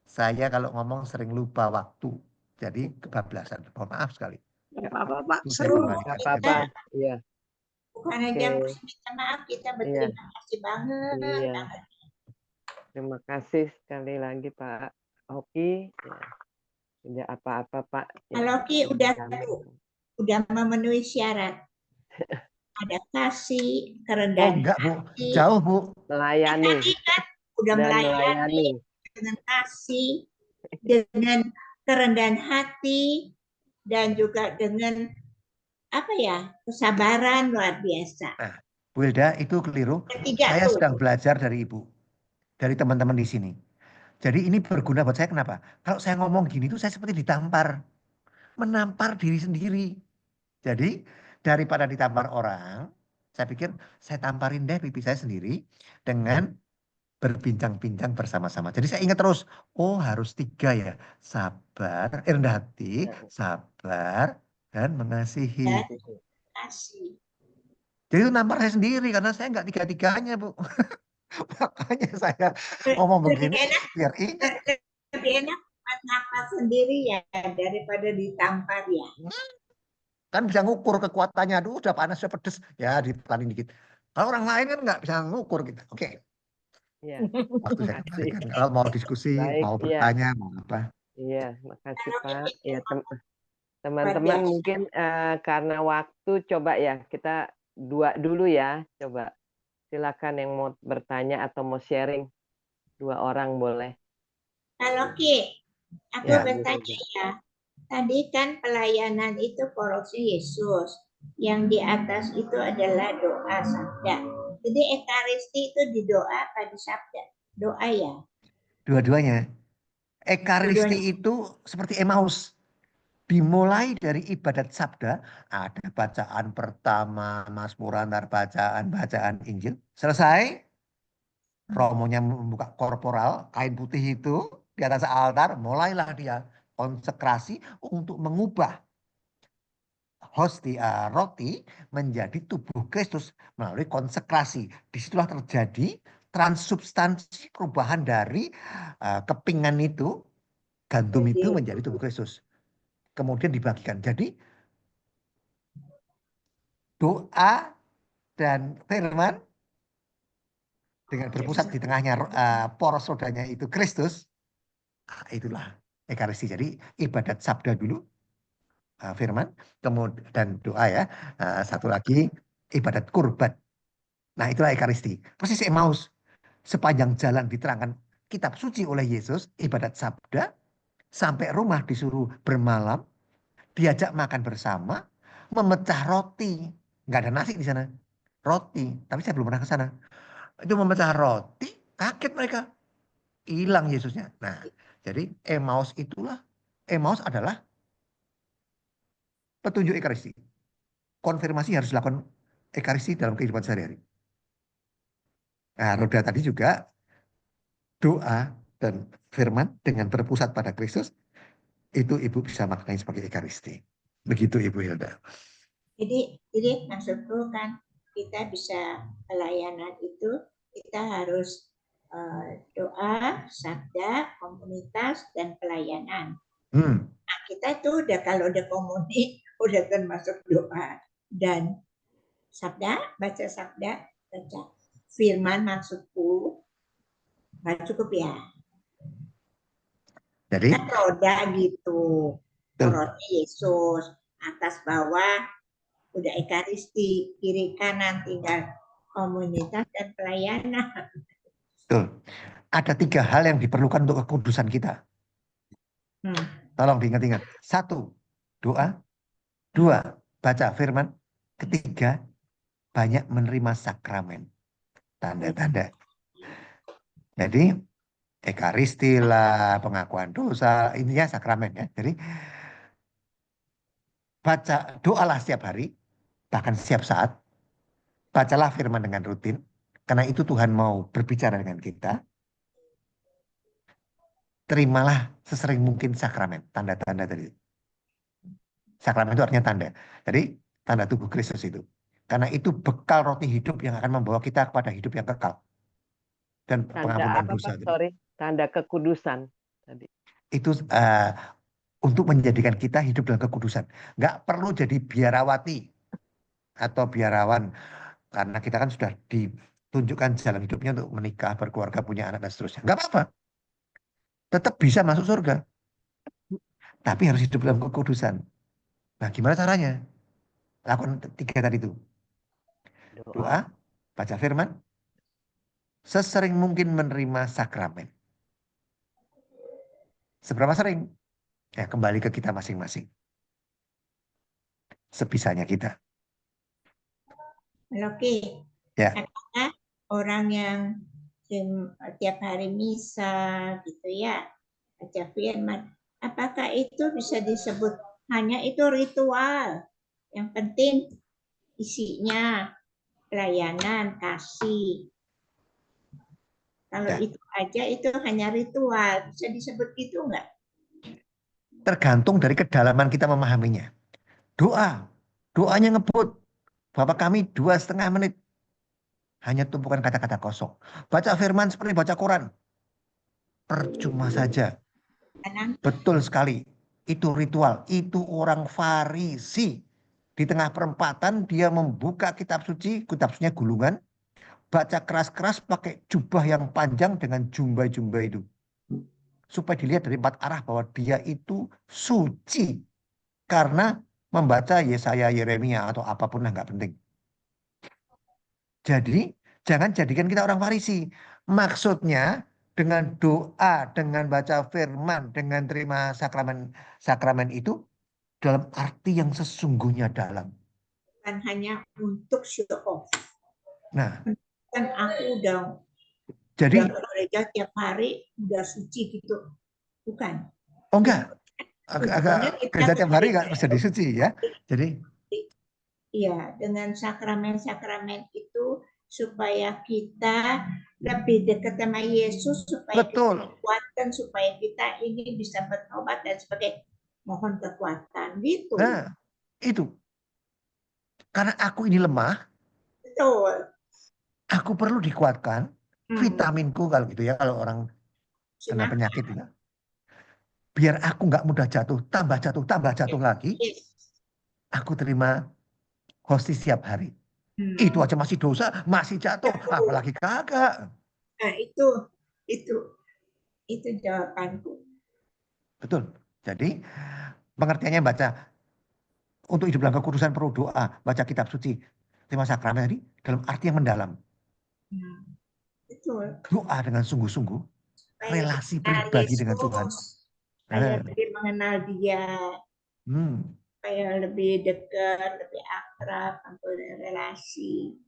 Saya kalau ngomong sering lupa waktu. Jadi kebablasan. Mohon maaf sekali. Nggak apa-apa, Pak. Itu saya Seru. kembalikan Nggak apa-apa. Iya. Bukan aja Oke. mesti minta maaf, kita Iya. berterima kasih banget. Iya. banget. Terima kasih sekali lagi Pak Hoki. Ya. Tidak apa-apa Pak. Ya, Kalau Ki udah kami- udah memenuhi syarat. Ada kasih, Oh kerendahan enggak Bu, hati. jauh Bu. melayani Tadi kan udah dan melayani melayani. dengan kasih, dengan kerendahan hati, dan juga dengan apa ya, kesabaran luar biasa. Bu Hilda, itu keliru. Ketiga Saya tuh. sedang belajar dari Ibu, dari teman-teman di sini. Jadi ini berguna buat saya kenapa? Kalau saya ngomong gini tuh saya seperti ditampar. Menampar diri sendiri. Jadi daripada ditampar orang, saya pikir saya tamparin deh pipi saya sendiri dengan berbincang-bincang bersama-sama. Jadi saya ingat terus, oh harus 3 ya. Sabar, rendah hati, sabar, dan mengasihi. Dan kasih. Jadi itu nampar saya sendiri karena saya nggak tiga-tiganya Bu. Makanya saya ngomong Lebih begini enak, biar ingat. lebih enak napas sendiri ya daripada ditampar ya. Kan bisa ngukur kekuatannya. Aduh udah panas, udah pedes. Ya dipelanin dikit. Kalau orang lain kan nggak bisa ngukur gitu. Oke. Ya. Waktu saya Makasih. kembalikan. Kalau mau diskusi, Baik, mau iya. bertanya, mau apa. Iya, makasih Kalau Pak. kita Ya, luar teman-teman biasa. mungkin karena waktu coba ya kita 2 dulu ya. Coba silakan yang mau bertanya atau mau sharing. 2 orang boleh. Kalau Ki, aku Ya. bertanya ya. Tadi kan pelayanan itu porosnya Yesus. Yang di atas itu adalah doa sabda. Jadi Ekaristi itu di doa apa di sabda? Doa ya. Dua-duanya. Ekaristi Dua-duanya. itu seperti Emmaus. Dimulai dari ibadat sabda, ada bacaan pertama, mazmur antar bacaan Injil. Selesai, romonya membuka korporal, kain putih itu di atas altar, mulailah dia konsekrasi untuk mengubah hostia roti menjadi tubuh Kristus melalui konsekrasi. Disitulah terjadi transubstansi perubahan dari kepingan itu, gandum itu menjadi tubuh Kristus. Kemudian dibagikan. Jadi doa dan firman dengan berpusat di tengahnya poros rodanya itu Kristus, itulah Ekaristi. Jadi ibadat sabda dulu, firman, kemudian dan doa ya. Satu lagi ibadat kurban. Nah itulah Ekaristi. Persis Emmaus. Sepanjang jalan diterangkan kitab suci oleh Yesus, ibadat sabda, sampai rumah disuruh bermalam, diajak makan bersama, memecah roti. Nggak ada nasi di sana. Roti. Tapi saya belum pernah ke sana. Itu memecah roti, kaget mereka. Hilang Yesusnya. Nah, jadi Emmaus adalah petunjuk Ekaristi. Konfirmasi harus dilakukan Ekaristi dalam kehidupan sehari-hari. Nah, roda tadi juga doa dan firman dengan berpusat pada Kristus, itu Ibu bisa maknai sebagai Ekaristi. Begitu Ibu Hilda. Jadi maksudku kan kita bisa pelayanan itu kita harus doa, sabda, komunitas dan pelayanan. Nah, kita itu udah kalau udah komuni udah termasuk doa dan sabda, baca sabda, baca firman maksudku nggak cukup ya. Jadi Kan roda gitu, porosnya Yesus, atas bawah udah Ekaristi, kiri kanan tinggal komunitas dan pelayanan. betul. Ada 3 hal yang diperlukan untuk kekudusan kita. Tolong diingat-ingat. 1, doa. 2, baca firman. 3, banyak menerima sakramen. Tanda-tanda. Jadi Ekaristi lah, pengakuan dosa, intinya sakramen ya. Jadi baca doalah setiap hari, bahkan setiap saat. Bacalah firman dengan rutin, karena itu Tuhan mau berbicara dengan kita. Terimalah sesering mungkin sakramen, tanda-tanda tadi. Sakramen itu artinya tanda. Jadi tanda tubuh Kristus itu. Karena itu bekal roti hidup yang akan membawa kita kepada hidup yang kekal. Dan Tanda pengampunan apa, dosa. Pak? Sorry, tanda kekudusan tadi. Itu untuk menjadikan kita hidup dalam kekudusan. Nggak perlu jadi biarawati atau biarawan. Karena kita kan sudah ditunjukkan jalan hidupnya untuk menikah, berkeluarga, punya anak, dan seterusnya. Nggak apa-apa. Tetap bisa masuk surga. Tapi harus hidup dalam kekudusan. Nah, gimana caranya? Lakukan 3 tadi itu. Doa, baca firman, sesering mungkin menerima sakramen. Seberapa sering? Ya, kembali ke kita masing-masing. Sebisanya kita. Oke. Ya. Apakah orang yang tiap hari misa gitu ya, baca firman, apakah itu bisa disebut hanya itu ritual? Yang penting isinya pelayanan, kasih. Kalau Ya. itu aja itu hanya ritual, bisa disebut gitu enggak? Tergantung dari kedalaman kita memahaminya. Doanya ngebut. Bapak kami 2,5 menit. Hanya tumpukan kata-kata kosong. Baca firman seperti baca Quran. Percuma saja. Betul sekali. Itu ritual. Itu orang Farisi. Di tengah perempatan dia membuka kitab suci. Kitab sucinya gulungan. Baca keras-keras pakai jubah yang panjang dengan jumbai-jumbai itu. Supaya dilihat dari 4 arah bahwa dia itu suci. Karena membaca Yesaya, Yeremia atau apapun lah nggak penting. Jadi jangan jadikan kita orang Farisi. Maksudnya dengan doa, dengan baca firman, dengan terima sakramen itu dalam arti yang sesungguhnya dalam. Bukan hanya untuk show off. Nah, kan aku udah jadi ke gereja tiap hari udah suci gitu. Bukan. oh enggak. Agak gereja tiap hari enggak bisa disuci ya. Jadi iya, dengan sakramen-sakramen itu supaya kita lebih dekat sama Yesus, supaya betul. kekuatan, supaya kita ini bisa bertobat dan sebagai mohon kekuatan gitu. Nah, itu. Karena aku ini lemah. Betul. Aku perlu dikuatkan. Vitaminku kalau gitu ya, kalau orang kena penyakit ya. Biar aku nggak mudah jatuh, tambah jatuh lagi. Aku terima hostis setiap hari. Itu aja masih dosa, masih jatuh, apalagi kagak. Nah, itu jawabanku. Betul. Jadi pengertiannya baca untuk hidup dalam kekudusan perlu doa, baca kitab suci, terima sakramen tadi dalam arti yang mendalam. Betul. Doa dengan sungguh-sungguh, relasi pribadi dengan Tuhan. Supaya lebih mengenal Dia. Supaya lebih dekat, lebih akrab, mempunyai relasi,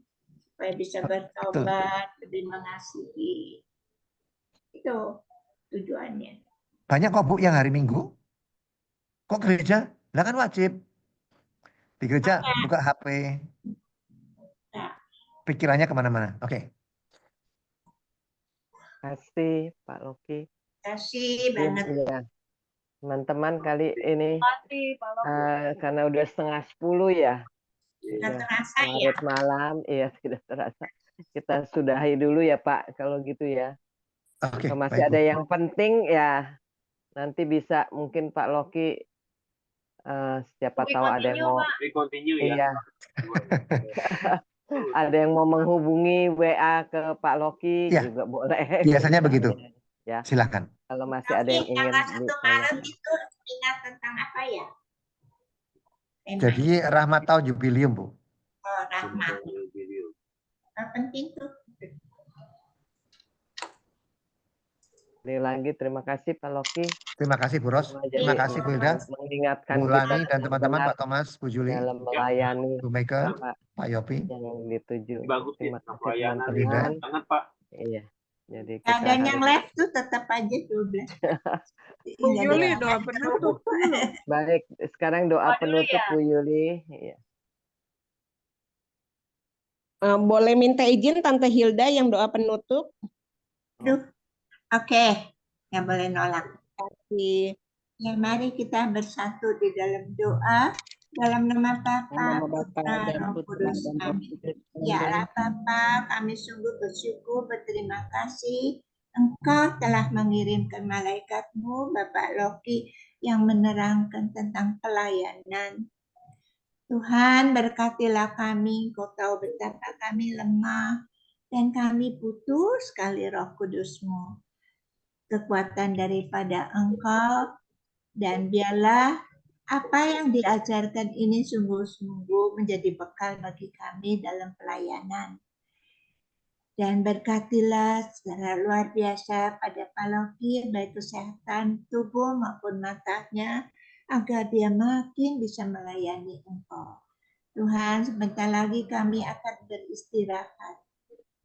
supaya bisa bertobat, lebih mengasihi. Itu tujuannya. Banyak kok Bu yang hari Minggu, kok gereja? Lah kan wajib. Di gereja buka HP. Pikirannya kemana-mana. Oke. Kasih Pak Loki. Kasih banget. Ya. Teman-teman kali ini karena udah 9:30 ya. Tidak terasa ya. Larut malam, iya tidak terasa. Kita sudahi dulu ya Pak, kalau gitu ya. Oke, kalau masih ada yang penting ya nanti bisa mungkin Pak Loki siapa tahu ada yang mau iya. Ada yang mau menghubungi WA ke Pak Loki ya, juga boleh. Biasanya begitu. Ya. Silakan. Kalau masih ada yang ingin Malam itu ingat tentang apa ya? Jadi Rahmat tahun jubilium, Bu. Oh, Rahmat. Penting tuh. Sekali lagi terima kasih Pak Loki. Terima kasih Bu Ros. Terima kasih Bu Hilda. Mengingatkan Bu Lani dan teman-teman, Pak Thomas, Bu Juli, dalam melayani Bu Mega, Pak Yopi. Yang dituju. Bagus Terima ya, kasih teman-teman. Sangat Pak. Iya. Jadi kita Dan yang harus left tuh tetap aja 12. Bu Jadi Yuli jangan doa penutup dulu. baik. Sekarang doa Oh, dulu penutup ya. Bu Yuli. Iya. Boleh minta izin Tante Hilda yang doa penutup? Oke, nggak boleh nolak. Di Ya, mari kita bersatu di dalam doa. Dalam nama Bapa, nama Bapa Putra, dan Roh Putra Kudus. dan Roh Amin. Kudus. Ya Allah Bapa, kami sungguh bersyukur, berterima kasih. Engkau telah mengirimkan malaikat-Mu, Bapak Loki, yang menerangkan tentang pelayanan. Tuhan, berkatilah kami, Kau tahu betapa kami lemah, dan kami butuh sekali Roh Kudus-Mu. Kekuatan daripada Engkau, dan biarlah apa yang diajarkan ini sungguh-sungguh menjadi bekal bagi kami dalam pelayanan. Dan berkatilah secara luar biasa pada Pak Loki, baik kesehatan tubuh maupun matanya, agar dia makin bisa melayani Engkau. Tuhan, sebentar lagi kami akan beristirahat.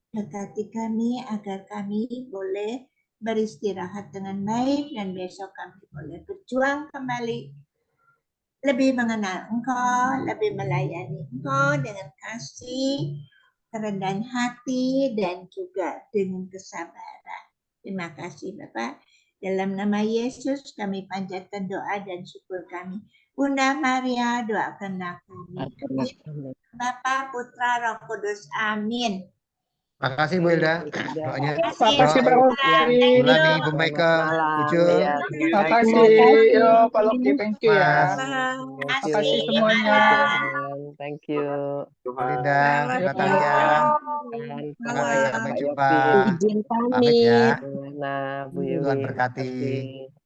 Berkati kami agar kami boleh beristirahat dengan baik dan besok kami boleh berjuang kembali, lebih mengenal Engkau, lebih melayani Engkau dengan kasih, kerendahan hati, dan juga dengan kesabaran. Terima kasih Bapak. Dalam nama Yesus kami panjatkan doa dan syukur kami. Bunda Maria, doakanlah kami. Bapa, Putra, Roh Kudus. Amin. Makasih Bu Hilda doanya. Makasih Pak Loki. Bu Lani, Bu Selamat Maika, malam. Ucul, Ya, terima Makasih. Yo Pak Loki, thank you Mas, ya. Thank you. Makasih semuanya. Thank you. Bu Linda, Bu Natalia. Dan Makasih, saya sampai Pak jumpa. Yopi. Izin Pamit ya. pamit. Nah, Bu Tuhan Yuli. berkati. Terima kasih.